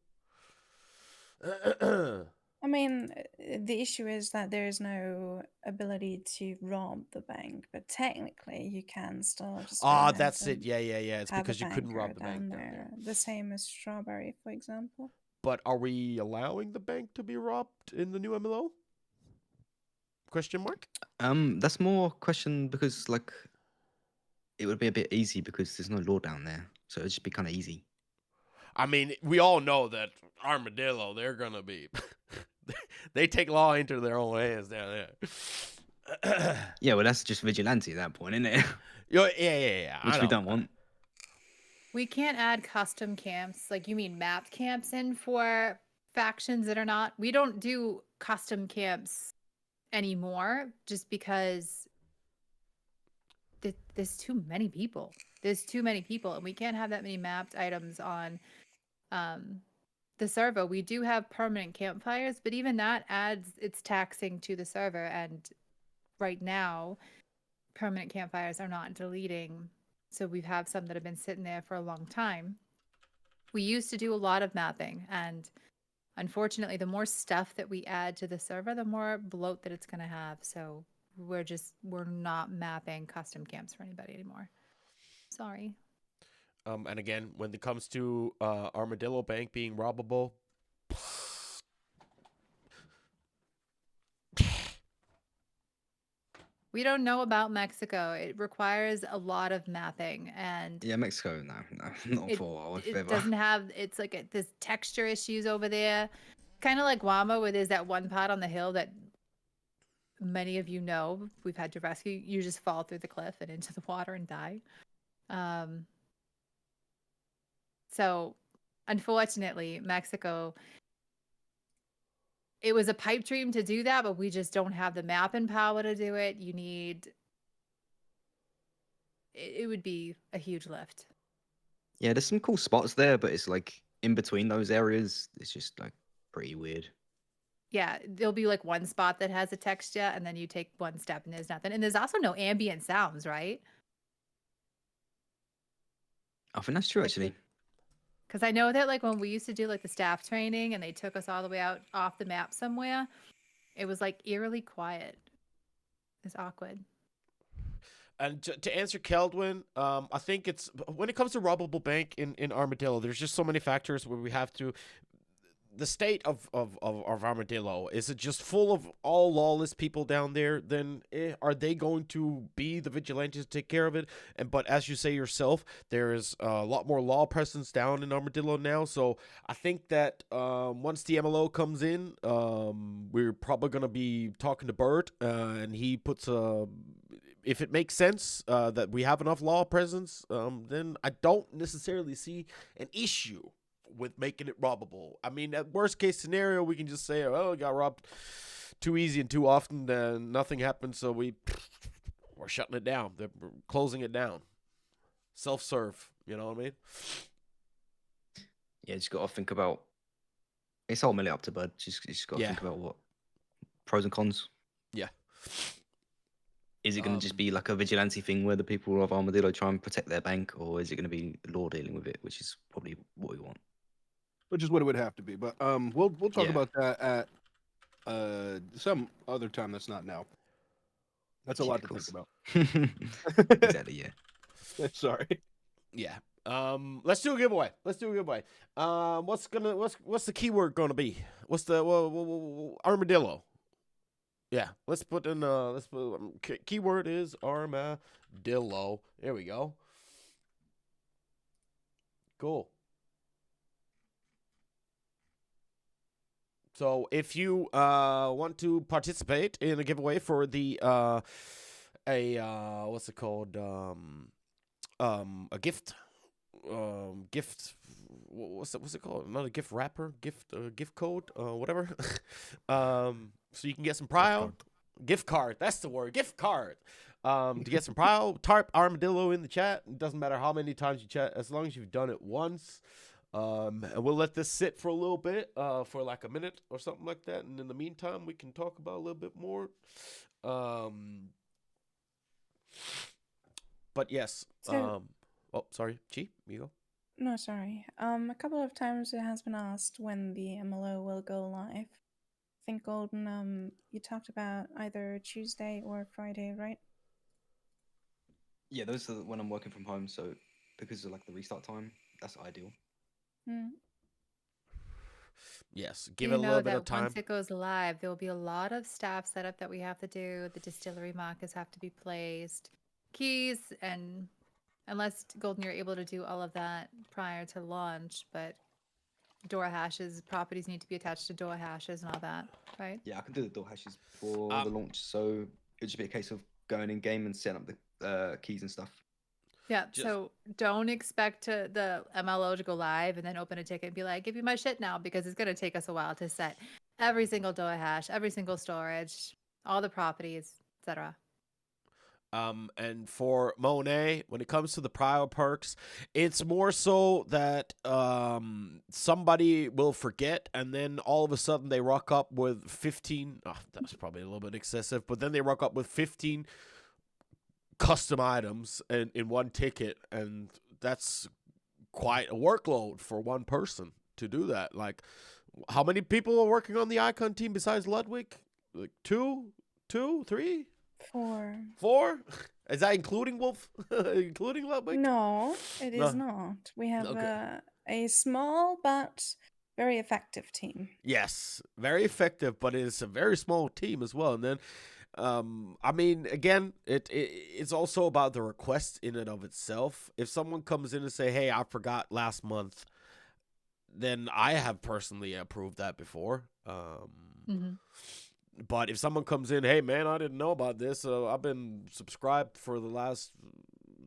I mean, the issue is that there is no ability to rob the bank, but technically you can still just go Ah, ahead that's it. and Yeah. It's have a because you couldn't banker rob the bank down down there. there. The same as Strawberry, for example. But are we allowing the bank to be robbed in the new MLO? Question mark. That's more question because like it would be a bit easy because there's no law down there, so it'd just be kind of easy. I mean, we all know that Armadillo, they're gonna be. They take law into their own hands down there. Yeah, well, that's just vigilante at that point, isn't it? Yeah. Which I we know. don't want. We can't add custom camps. Like, you mean mapped camps in for factions that are not? We don't do custom camps anymore just because there's too many people. There's too many people, and we can't have that many mapped items on the server. We do have permanent campfires, but even that it's taxing to the server. And right now, permanent campfires are not deleting. So we have some that have been sitting there for a long time. We used to do a lot of mapping, and unfortunately, the more stuff that we add to the server, the more bloat that it's going to have. So we're not mapping custom camps for anybody anymore. Sorry. And again, when it comes to Armadillo Bank being robbable, We don't know about Mexico. It requires a lot of mapping, and Yeah, Mexico, no, not for a while, if it ever. doesn't have. It's like there's texture issues over there, kind of like Guamo, where there's that one part on the hill that many of you know we've had to rescue. You just fall through the cliff and into the water and die. So, unfortunately, Mexico. It was a pipe dream to do that, but we just don't have the mapping power to do it. It would be a huge lift. Yeah, there's some cool spots there, but it's like in between those areas, it's just like pretty weird. Yeah, there'll be like one spot that has a texture, and then you take one step and there's nothing. And there's also no ambient sounds, right? I think that's true, Like actually. because I know that like when we used to do like the staff training and they took us all the way out off the map somewhere, it was like eerily quiet. It's awkward. and to answer Keldwin, I think it's when it comes to robbable bank in Armadillo, there's just so many factors where we have to. The state of Armadillo, is it just full of all lawless people down there? Then are they going to be the vigilantes to take care of it? But as you say yourself, there is a lot more law presence down in Armadillo now. So I think that once the MLO comes in, we're probably gonna be talking to Bert, and he puts a. If it makes sense that we have enough law presence, then I don't necessarily see an issue with making it robbable. I mean, at worst case scenario, we can just say, "Oh, we got robbed too easy and too often, then nothing happened, so we're shutting it down. We're closing it down. Self-serve." You know what I mean? Yeah, just got to think about. It's ultimately up to Bud. Just got to Yeah. think about what pros and cons. Yeah. Is it going to just be like a vigilante thing where the people of Armadillo try and protect their bank, or is it going to be law dealing with it, which is probably what we want? Which is what it would have to be. But we'll talk Yeah. about that at some other time that's not now. That's a Yeah, lot of to think course. about. Exactly. Yeah. Sorry. Yeah. Let's do a giveaway. What's the keyword gonna be? What's the armadillo? Yeah. Let's put keyword is armadillo. There we go. Cool. So if you want to participate in a giveaway for the what's it called, a gift, what's it called, not a gift wrapper, gift code, whatever. So you can get some prio gift card, that's the word, gift card, to get some prio, tarp armadillo in the chat. It doesn't matter how many times you chat, as long as you've done it once. And we'll let this sit for a little bit, for like a minute or something like that, and in the meantime we can talk about a little bit more. But yes. So- Oh, sorry, Chi, you go. No, sorry. A couple of times it has been asked when the MLO will go live. think, Golden, you talked about either Tuesday or Friday, right? Yeah, those are when I'm working from home, so because of like the restart time, that's ideal. Hmm. Yes, Do give you it a know little bit of that time. once it goes live, there will be a lot of staff setup that we have to do. The distillery markers have to be placed, keys, and unless Golden, you're able to do all of that prior to launch, but door hashes, properties need to be attached to door hashes and all that, right? Yeah, I can do the door hashes before Um, the launch, so it'd just be a case of going in game and setting up the keys and stuff. Yeah, Just- so don't expect the MLO to go live and then open a ticket and be like, give you my shit now, because it's going to take us a while to set every single door hash, every single storage, all the properties, etc. And for Monet, when it comes to the prior perks, it's more so that somebody will forget, and then all of a sudden they rock up with 15. Oh, that's probably a little bit excessive, but then they rock up with 15 custom items in one ticket, and that's quite a workload for one person to do that. Like, how many people are working on the Icon team besides Ludwig? Like two, three, 4. 4? Is that including Wolf? Including Ludwig? No, it is No. not. We have Okay. a small but very effective team. Yes, very effective, but it's a very small team as well. And then, I mean, again, it's also about the request in and of itself. If someone comes in and say, "Hey, I forgot last month," then I have personally approved that before. But if someone comes in, "Hey, man, I didn't know about this. I've been subscribed for the last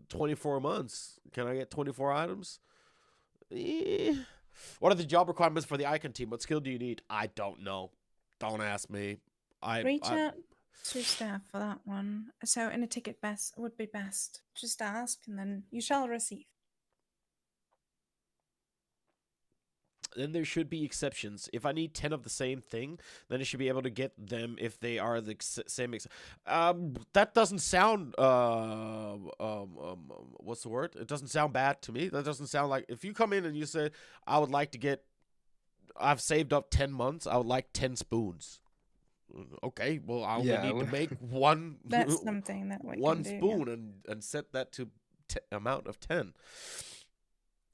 24 months. Can I get 24 items?" What are the job requirements for the Icon team? What skill do you need? I don't know. Don't ask me. Reach out to staff for that one. So in a ticket best would be best. Just ask and then you shall receive. Then there should be exceptions. If I need 10 of the same thing, then I should be able to get them if they are the same. That doesn't sound what's the word? It doesn't sound bad to me. That doesn't sound like, if you come in and you say, I've saved up 10 months, I would like 10 spoons. Okay, well, I only Yeah, need to well- make one That's something that we one can do. Yeah. spoon and set that to amount of 10.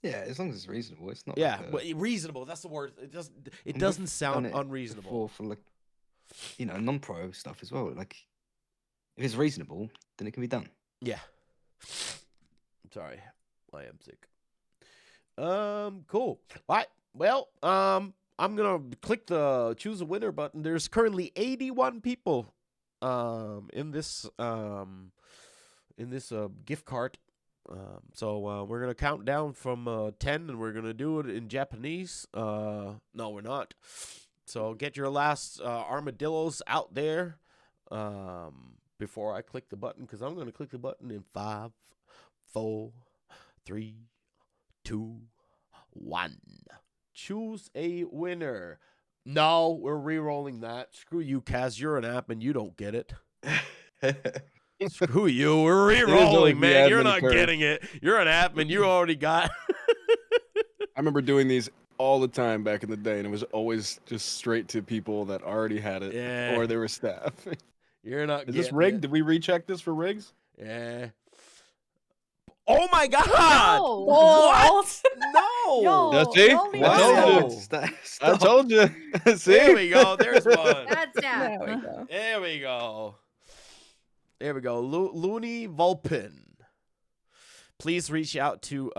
Yeah, as long as it's reasonable, it's not. Yeah, like but reasonable. That's the word. It and doesn't we've sound done it unreasonable. before for like, non-pro stuff as well. Like, if it's reasonable, then it can be done. Yeah. Sorry, I am sick. Cool. All right. Well, I'm gonna click the choose a winner button. There's currently 81 people, in this gift cart. So we're gonna count down from 10, and we're gonna do it in Japanese. No, we're not. So get your last armadillos out there before I click the button, because I'm gonna click the button in 5, 4, 3, 2, 1. Choose a winner. No, we're re-rolling that. Screw you, Kaz. You're an app and you don't get it. Screw you. We're always re-rolling, the man. You're admin not curve. getting it. You're an admin. You already got. I remember doing these all the time back in the day, and it was always just straight to people that already had it, Yeah. or they were staff. You're not Is this getting rigged? it. Did we recheck this for rigs? Yeah. Oh my God! No! What? No! Yo, Yeah, see? y'all leave I us told out. you. Stop. I told you. See? There we go. There's one. That's There we that. go. There we go. There we go. Looney Vulpin. Please reach out to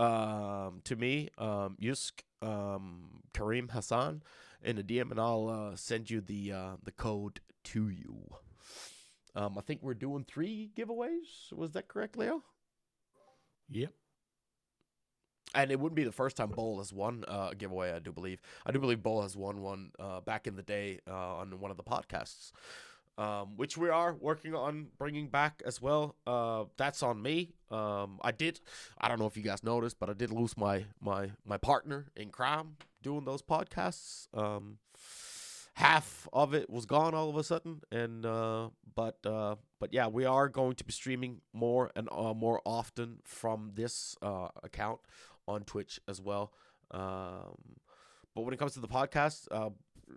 me, Yusk, Kareem Hassan, in a DM, and I'll send you the code to you. I think we're doing 3 giveaways. Was that correct, Leo? Yep. And it wouldn't be the first time Bowl has won a giveaway, I do believe. I do believe Bowl has won one back in the day on one of the podcasts, which we are working on bringing back as well. That's on me. I don't know if you guys noticed, but I did lose my partner in crime doing those podcasts. Half of it was gone all of a sudden, and but yeah, we are going to be streaming more and more often from this account on Twitch as well. But when it comes to the podcast,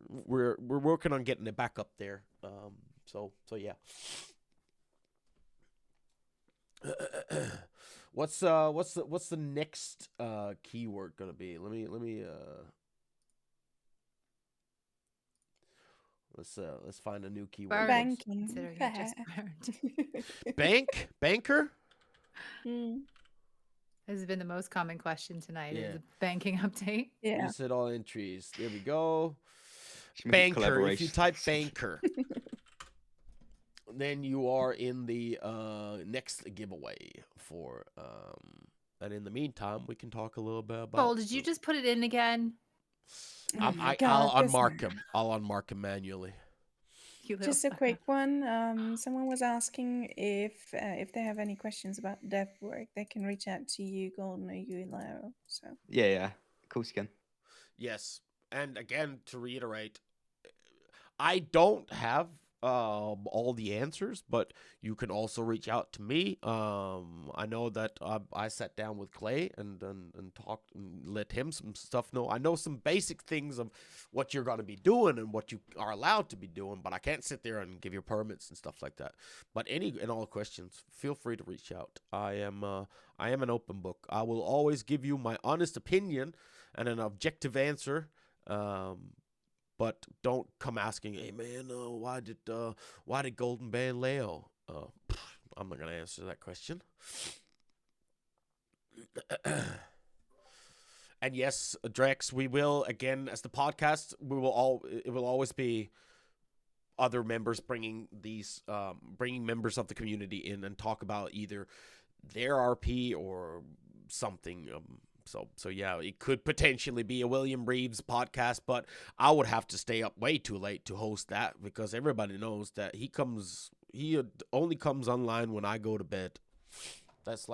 we're working on getting it back up there. So yeah. What's the next keyword gonna be? Let me let's find a new keyword. Burned, Banking. considering it just burned. Banker. Mm, This has been the most common question tonight. Yeah. Is a banking update. yeah. Reset all entries. There we go. Should make it Banker. If you collaboration. type banker, then you are in the next giveaway for and in the meantime we can talk a little bit about Cole, did you just put it in again? Oh my I'll God, this unmark man. him. I'll unmark him manually. You little Just a fucker. quick one. Someone was asking if they have any questions about dev work, they can reach out to you, Golden, or you, Leo. So Yeah. Of course you can. Yes. And again, to reiterate, I don't have all the answers, but you can also reach out to me. I know that I sat down with Clay and talked and let him some stuff know. I know some basic things of what you're going to be doing and what you are allowed to be doing, but I can't sit there and give you permits and stuff like that. But any and all questions, feel free to reach out. I am an open book. I will always give you my honest opinion and an objective answer. But don't come asking, hey man, why did Golden ban Leo? I'm not gonna answer that question. And yes, Drex, we will again as the podcast. It will always be other members bringing members of the community in and talk about either their RP or something. So yeah, it could potentially be a William Reeves podcast, but I would have to stay up way too late to host that because everybody knows that he only comes online when I go to bed. That's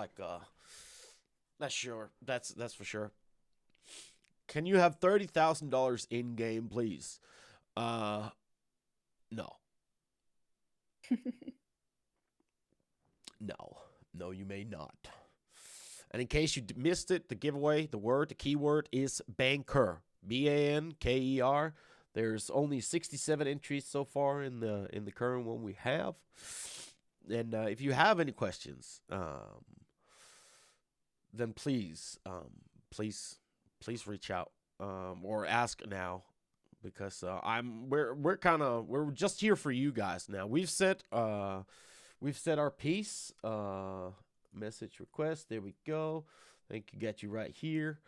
that's for sure. Can you have $30,000 in game, please? No. No, you may not. And in case you missed it, the giveaway, the keyword is banker. BANKER. There's only 67 entries so far in the current one we have. And if you have any questions, then please reach out or ask now because we're just here for you guys now. We've set our piece. Message request. There we go. Thank you. Got you right here.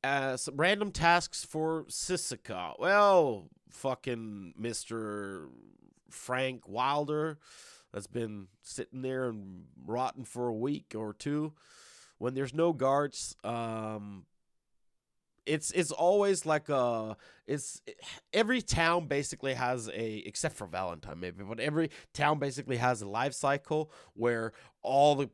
As random tasks for Sisika. Well, fucking Mr. Frank Wilder that's been sitting there and rotting for a week or two. When there's no guards, it's always like every town basically has except for Valentine maybe, but every town basically has a life cycle where all the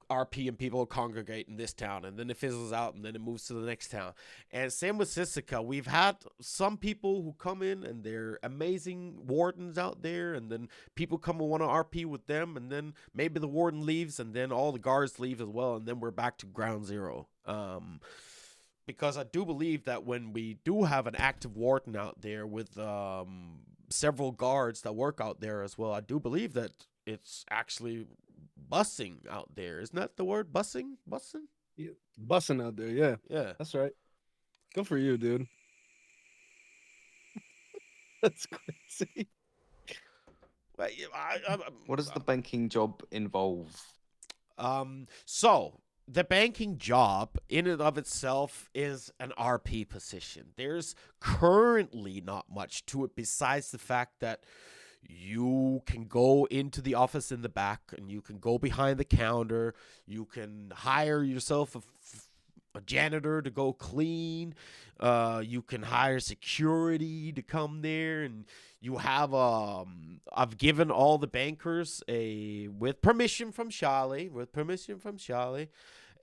RP and people congregate in this town and then it fizzles out and then it moves to the next town. And same with Sisika. We've had some people who come in and they're amazing wardens out there and then people come and want to RP with them and then maybe the warden leaves and then all the guards leave as well and then we're back to ground zero. Because I do believe that when we do have an active warden out there with several guards that work out there as well, I do believe that it's actually bussing out there. Isn't that the word? Bussing? Yeah, bussing out there. Yeah, Yeah. that's right. Good for you, dude. That's crazy. Well, What does the banking job involve? So the banking job in and of itself is an RP position. There's currently not much to it besides the fact that you can go into the office in the back and you can go behind the counter. You can hire yourself a janitor to go clean. You can hire security to come there, and you have I've given all the bankers with permission from Charlie,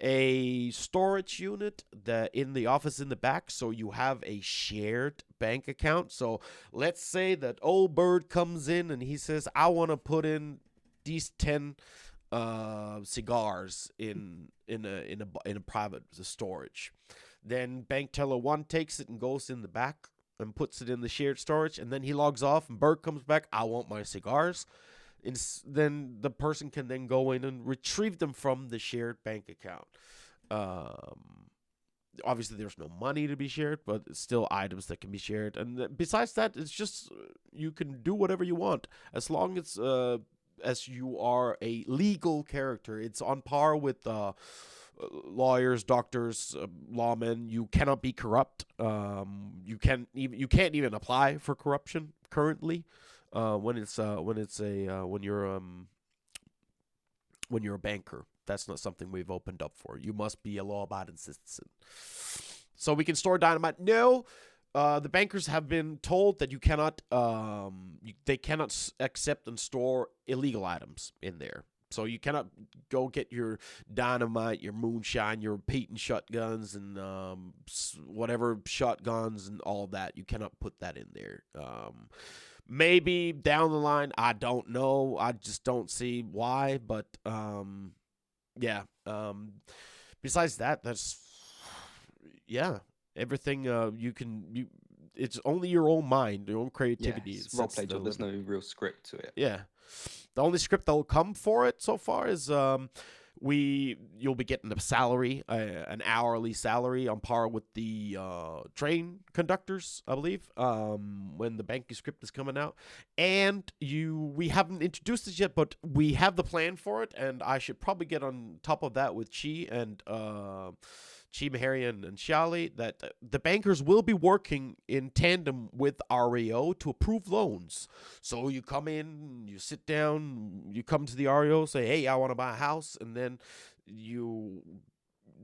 a storage unit that in the office in the back, so you have a shared bank account. So let's say that old bird comes in and he says, I want to put in these 10 cigars in a private storage. Then bank teller 1 takes it and goes in the back and puts it in the shared storage, and then he logs off, and Berg comes back, I want my cigars. Then the person can then go in and retrieve them from the shared bank account. Obviously, there's no money to be shared, but it's still items that can be shared. And besides that, it's just you can do whatever you want as long as you are a legal character. It's on par with lawyers, doctors, lawmen. You cannot be corrupt. You can't even apply for corruption currently. When you're a banker, that's not something we've opened up for. You must be a law-abiding citizen. So we can store dynamite. No, the bankers have been told that you cannot. They cannot accept and store illegal items in there. So you cannot go get your dynamite, your moonshine, your Peyton shotguns, and whatever shotguns and all that. You cannot put that in there. Maybe down the line, I don't know. I just don't see why. But yeah. Besides that, that's everything. It's only your own mind, your own creativity. Yeah, it's roleplay job. There's no real script to it. Yeah. The only script that will come for it so far is you'll be getting a salary, an hourly salary on par with the train conductors, I believe, when the banking script is coming out. And we haven't introduced it yet, but we have the plan for it, and I should probably get on top of that with Chi and Chi Mahari and Xiali, that the bankers will be working in tandem with REO to approve loans. So you come in, you sit down, you come to the REO, say, hey, I want to buy a house, and then you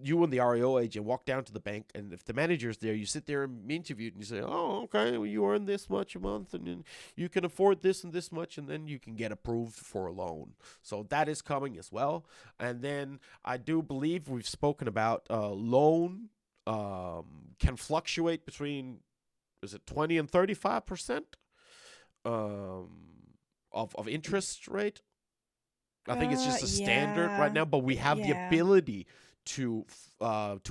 and the REO agent walk down to the bank, and if the manager's there, you sit there and be interviewed, and you say, oh, okay, well, you earn this much a month, and then you can afford this and this much, and then you can get approved for a loan. So that is coming as well. And then I do believe we've spoken about loan can fluctuate between, is it 20 and 35% of interest rate? I think it's just a standard right now, but we have the ability to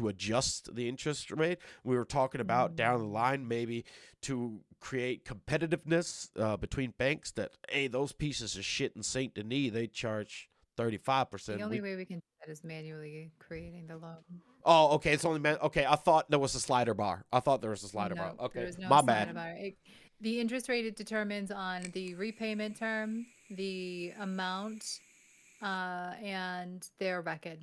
adjust the interest rate. We were talking about down the line maybe to create competitiveness between banks, that, hey, those pieces of shit in Saint Denis, they charge 35%. The only way we can do that is manually creating the loan. Oh, okay. It's only okay. I thought there was a slider bar. No, Okay, there's no my slider bad. bar. The interest rate, it determines on the repayment term, the amount, and their record.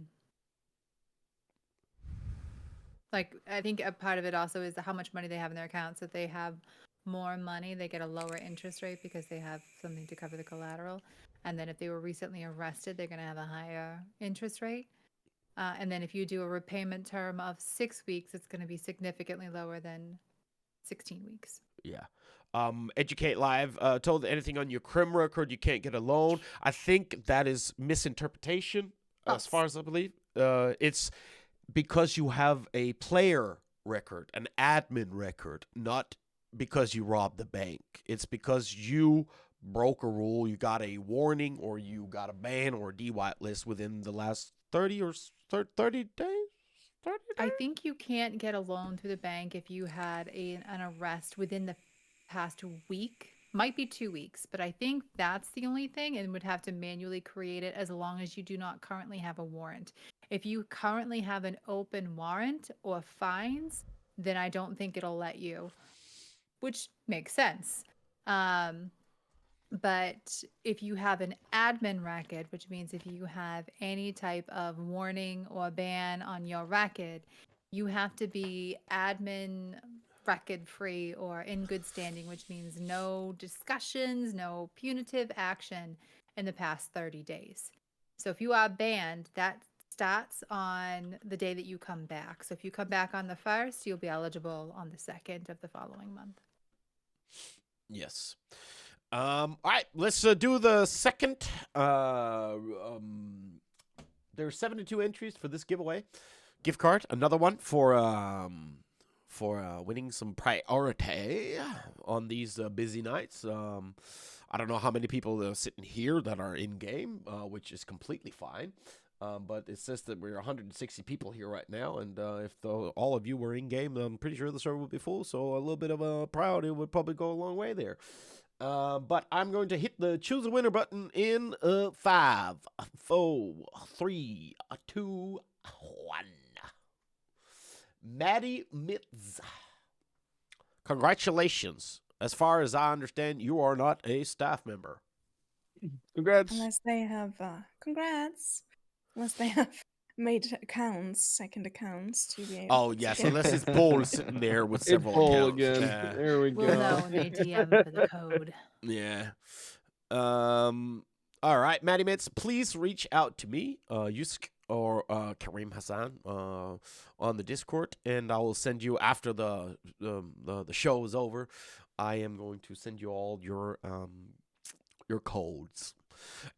Like, I think a part of it also is how much money they have in their accounts. If they have more money, they get a lower interest rate because they have something to cover the collateral. And then if they were recently arrested, they're going to have a higher interest rate. And then if you do a repayment term of 6 weeks, it's going to be significantly lower than 16 weeks. Yeah. Educate Live told anything on your crim record, you can't get a loan. I think that is misinterpretation, as far as I believe. It's because you have a player record, an admin record, not because you robbed the bank. It's because you broke a rule, you got a warning, or you got a ban or a whitelist within the last 30 days? 30 days? I think you can't get a loan through the bank if you had an arrest within the past week. Might be 2 weeks, but I think that's the only thing, and would have to manually create it as long as you do not currently have a warrant. If you currently have an open warrant or fines, then I don't think it'll let you, which makes sense. But if you have an admin record, which means if you have any type of warning or ban on your record, you have to be admin record free or in good standing, which means no discussions, no punitive action in the past 30 days. So if you are banned, that starts on the day that you come back. So if you come back on the 1st, you'll be eligible on the 2nd of the following month. Yes. All right, let's do the second. There's 72 entries for this giveaway. Gift card, another one for winning some priority on these busy nights. I don't know how many people are sitting here that are in game, which is completely fine. But it says that we're 160 people here right now, and if all of you were in game, I'm pretty sure the server would be full. So a little bit of a priority would probably go a long way there. But I'm going to hit the choose a winner button in 5, 4, 3, 2, 1. Maddie Mitz. Congratulations. As far as I understand, you are not a staff member. Congrats. Unless they have, congrats. Unless they have made accounts, second accounts to be able Oh, to yes, get- unless it's Paul sitting there with It's several Paul accounts. again. Yeah. There we We'll know go. when they DM for the code. Yeah. All right, Maddie Mitz, please reach out to me, Yusk or Kareem Hassan on the Discord, and I will send you after the show is over. I am going to send you all your codes.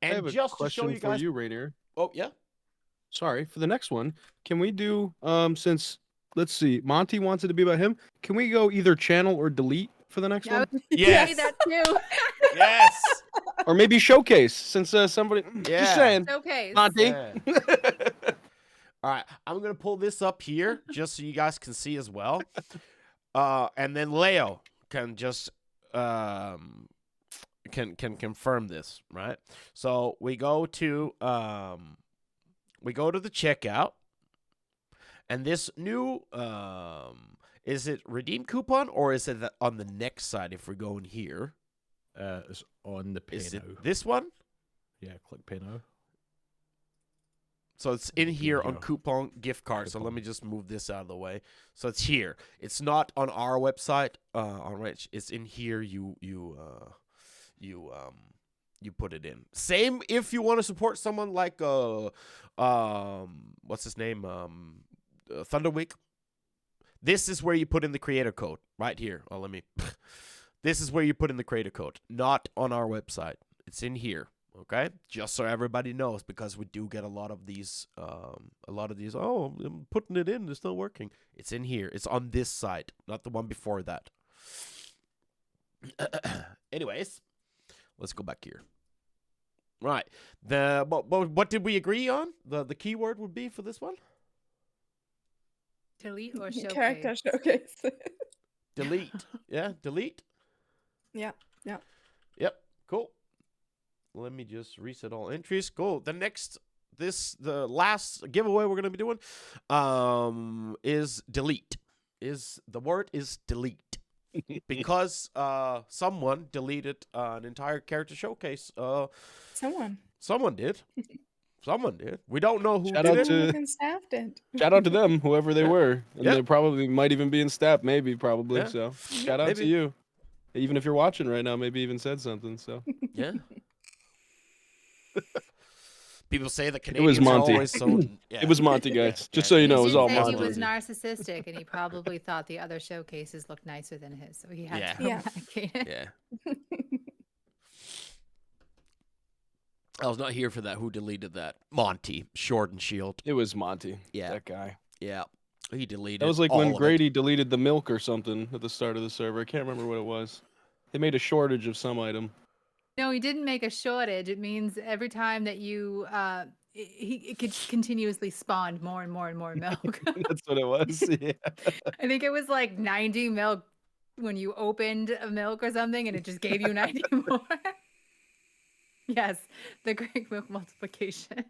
I And have a just to question show you for guys. you, Rainier. Oh yeah. Sorry, for the next one, can we do since let's see, Monty wants it to be about him. Can we go either channel or delete for the next Yeah, I one? was Yes. say that too. Yes. Or maybe showcase since somebody Yeah. just saying. Showcase. Monty. Yeah. All right, I'm gonna pull this up here just so you guys can see as well, and then Leo can just can confirm this, right? So we go to the checkout, and this new is it redeem coupon or is it on the next side? If we're going here, It's on the pay is now. it this one? Yeah, click pay now. So it's in here on Yeah. coupon gift card. So let Coupon. me just move this out of the way. So it's here. It's not on our website. On which it's in here. You put it in. Same if you want to support someone like what's his name Thunderweek. This is where you put in the creator code right here. Oh, let me. This is where you put in the creator code. Not on our website. It's in here. Okay, just so everybody knows, because we do get a lot of these. Oh, I'm putting it in. It's not working. It's in here. It's on this site, not the one before that. Anyways, let's go back here. Right. What did we agree on? The keyword would be for this one. Delete or showcase. Character showcase. Delete. Yeah, delete. Yeah. Yep. Cool. Let me just reset all entries. Cool. The last giveaway we're gonna be doing, is delete. The word is delete, because someone deleted an entire character showcase. Someone. Someone did. Someone did. We don't know who Shout did out it. to- Fucking staff did. Shout out to them, whoever they Yeah. were. And Yeah. they probably might even be in staff, maybe, probably. Yeah. So shout out to Maybe. you. Even if you're watching right now, maybe even said something. So Yeah. People say that was Canadians are Monty. always so. Yeah. it was Monty, guys. Just Yeah. so you He know, it did was all say Monty. he was narcissistic, and he probably thought the other showcases looked nicer than his, so he had Yeah. to Yeah. eradicate it. Yeah. I was not here for that. Who deleted that? Monty, Sword and Shield. It was Monty. Yeah. That guy. Yeah. He deleted. That was like all when of it. Grady deleted the milk or something at the start of the server. I can't remember what it was. They made a shortage of some item. No, he didn't make a shortage. It means every time that you, it could continuously spawn more and more and more milk. That's what it was. Yeah. I think it was like 90 milk when you opened a milk or something, and it just gave you 90 more. Yes, the great milk multiplication.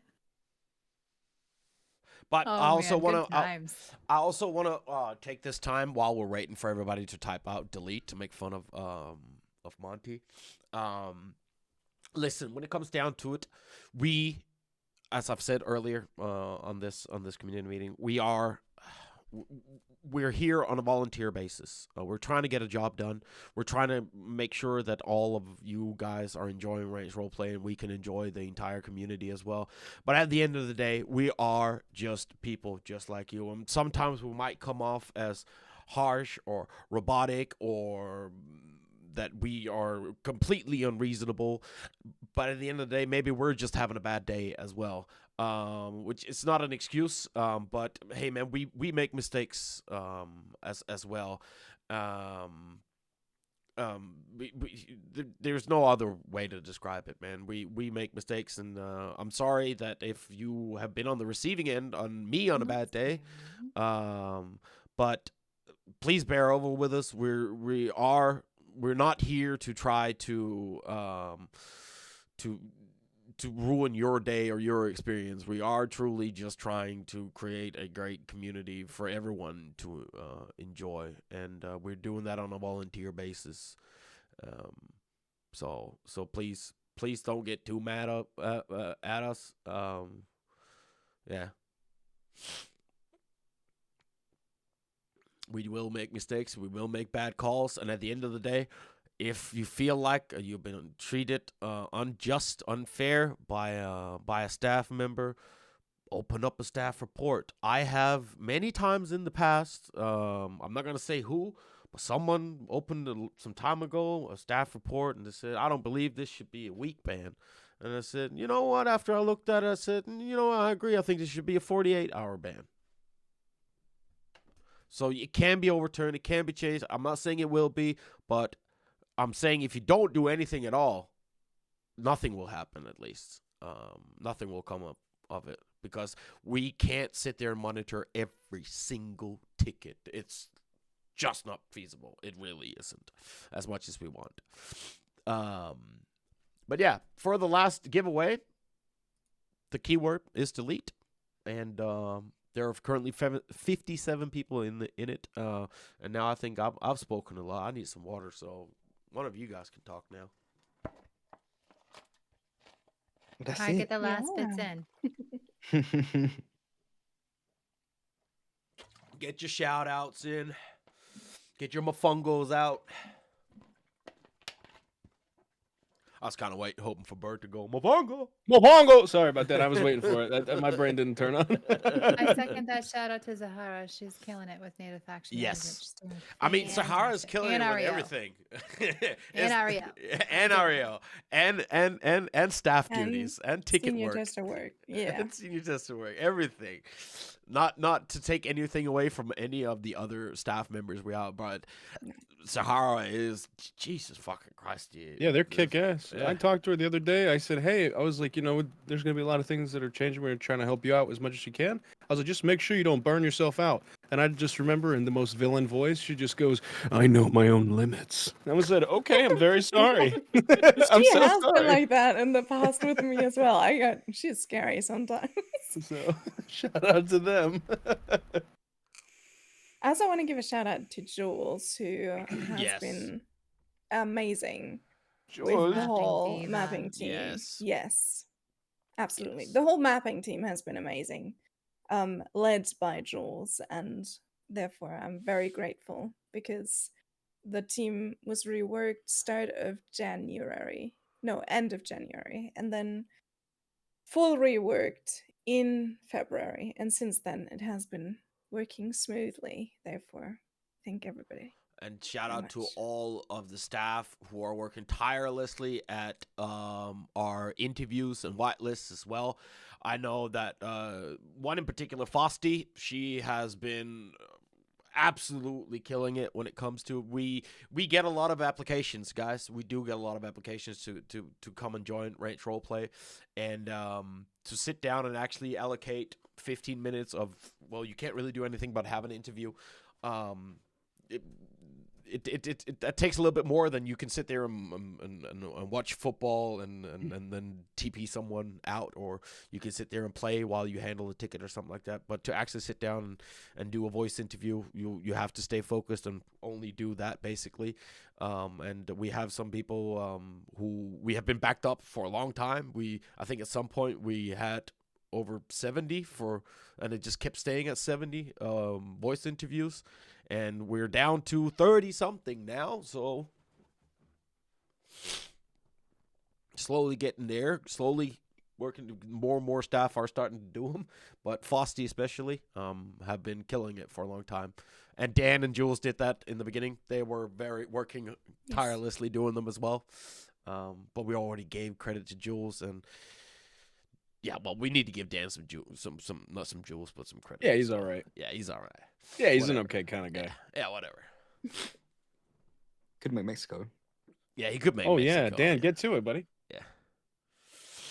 But Oh, I also man, want good to. times. I also want to take this time while we're waiting for everybody to type out delete to make fun of Monty. Listen, when it comes down to it, we, as I've said earlier on this community meeting, we're here on a volunteer basis. We're trying to get a job done. We're trying to make sure that all of you guys are enjoying Range Roleplay, and we can enjoy the entire community as well. But at the end of the day, we are just people just like you. And sometimes we might come off as harsh or robotic, or that we are completely unreasonable. But at the end of the day, maybe we're just having a bad day as well. Which is not an excuse. But hey, man, we make mistakes as well. there's no other way to describe it, man. We make mistakes, and I'm sorry that if you have been on the receiving end on me on a bad day. But please bear over with us. We're not here to try to ruin your day or your experience. We are truly just trying to create a great community for everyone to enjoy, and we're doing that on a volunteer basis. So please don't get too mad up at us. Yeah. We will make mistakes. We will make bad calls, and at the end of the day, if you feel like you've been treated unfair by a staff member, open up a staff report. I have many times in the past. I'm not gonna say who, but someone opened some time ago a staff report, and they said, "I don't believe this should be a week ban." And I said, "You know what?" After I looked at it, I said, "You know, I agree. I think this should be a 48-hour ban." So it can be overturned. It can be changed. I'm not saying it will be, but I'm saying if you don't do anything at all, nothing will happen at least. Nothing will come up of it because we can't sit there and monitor every single ticket. It's just not feasible. It really isn't as much as we want. But yeah, for the last giveaway, the keyword is delete. And there are currently 57 people in it. And now I think I've spoken a lot. I need some water, so one of you guys can talk now. That's I get it. the last bits Yeah. in. Get your shout outs in. Get your mofungos out. I was kind of hoping for Bert to go, Mofongo. Mofongo! Sorry about that. I was waiting for it. My brain didn't turn on. I second that. Shout out to Zahara. She's killing it with native faction management. Yes. She's doing I mean, Sahara's fantastic. killing And it with Ariel. everything. And Ariel. And Ariel. And staff And duties. And ticket Senior work. tester work. Yeah. And senior tester work. Everything. Not to take anything away from any of the other staff members we have, but Sahara is, Jesus fucking Christ, dude. Yeah, they're kick ass. Yeah. I talked to her the other day. I said, hey, I was like, you know, there's going to be a lot of things that are changing. We're trying to help you out as much as you can. I was like, just make sure you don't burn yourself out. And I just remember in the most villain voice, she just goes, I know my own limits. And I said, okay, I'm very sorry. I'm She so has sorry. been like that in the past with me as well. She's scary sometimes. So shout out to them. I also want to give a shout out to Jules, who has Yes. been amazing with George. the Mapping whole diva. mapping team. Yes. Yes, absolutely. Yes. The whole mapping team has been amazing, led by Jules, and therefore I'm very grateful because the team was reworked end of January, and then full reworked in February, and since then it has been working smoothly. Therefore, thank everybody. And shout very out to much. all of the staff who are working tirelessly at our interviews and whitelists as well. I know that one in particular, Fosti, she has been absolutely killing it when it comes to we get a lot of applications, guys. We do get a lot of applications to come and join Ranch Roleplay, and to sit down and actually allocate 15 minutes of, well, you can't really do anything but have an interview. It takes a little bit more than you can sit there and watch football and then TP someone out, or you can sit there and play while you handle a ticket or something like that. But to actually sit down and do a voice interview, you have to stay focused and only do that basically. And we have some people who we have been backed up for a long time. I think at some point we had over 70 and it just kept staying at 70 voice interviews. And we're down to 30 something now, so slowly getting there, slowly working. More and more staff are starting to do them, but Fosti especially have been killing it for a long time. And Dan and Jules did that in the beginning. They were working tirelessly doing them as well. But we already gave credit to Jules, and yeah, well, we need to give Dan some not some Jules, but some credit. Yeah, he's all right. Yeah, he's all right. Yeah, he's Whatever. an okay kind of guy. Yeah, whatever. Could make Mexico. Yeah, he could make. Oh Mexico, yeah, Dan, get to it, buddy. Yeah.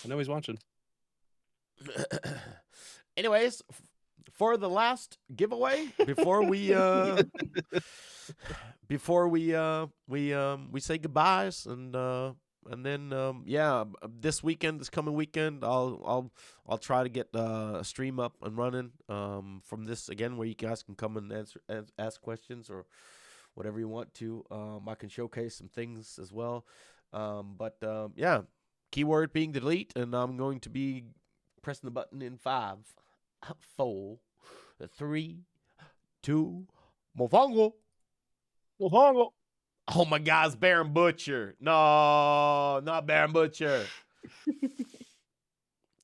I know he's watching. Anyways, for the last giveaway before we we say goodbyes and then this weekend, this coming weekend, I'll try to get a stream up and running from this again, where you guys can come and ask questions or whatever you want to. I can showcase some things as well. Keyword being delete, and I'm going to be pressing the button in 5, 4, 3, 2, Mofongo. Mofongo. Oh my God, it's Baron Butcher. No, not Baron Butcher.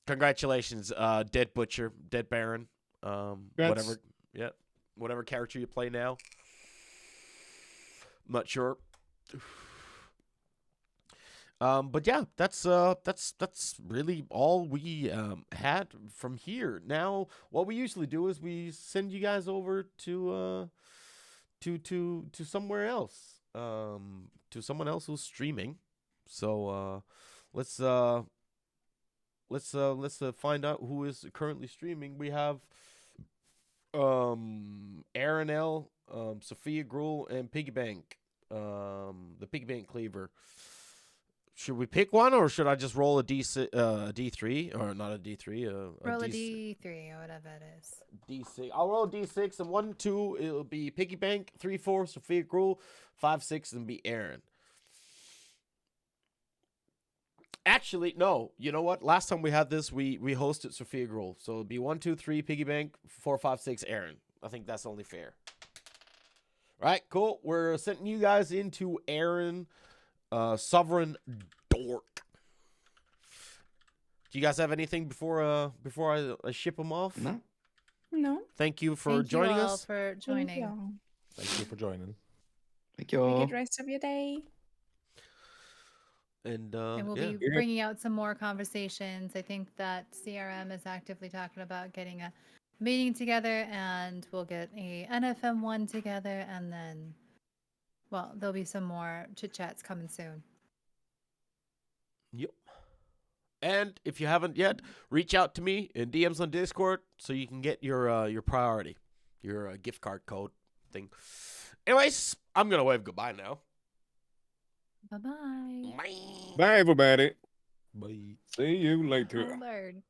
Congratulations, Dead Butcher, Dead Baron. Congrats. Whatever character you play now. I'm not sure. But yeah, that's really all we had from here. Now, what we usually do is we send you guys over to somewhere else, to someone else who's streaming. So let's find out who is currently streaming. We have Aaron L, Sophia Gruel, and Piggy Bank, the Piggy Bank Cleaver. Should we pick one, or should I just roll a D3, or not a D3? Roll a D3 or whatever it is. D6. I'll roll a D6, and 1, 2, it'll be Piggy Bank. 3, 4, Sophia Gruel. 5, 6, and be Aaron. Actually, no. You know what? Last time we had this, we hosted Sophia Gruel. So it'll be 1, 2, 3, Piggy Bank. 4, 5, 6, Aaron. I think that's only fair. Right, cool. We're sending you guys into Aaron, Sovereign Dork. Do you guys have anything before I ship them off? No. No. Thank you for Thank joining you all us. for joining. Thank you for joining. Thank you Have a all. good rest of your day. And And we'll yeah. be bringing out some more conversations. I think that CRM is actively talking about getting a meeting together, and we'll get a NFM one together, and then, well, there'll be some more chit chats coming soon. Yep. And if you haven't yet, reach out to me in DMs on Discord so you can get your priority, your gift card code thing. Anyways, I'm gonna wave goodbye now. Bye-bye. Bye. Bye, everybody. Bye. See you later. Oh, Lord.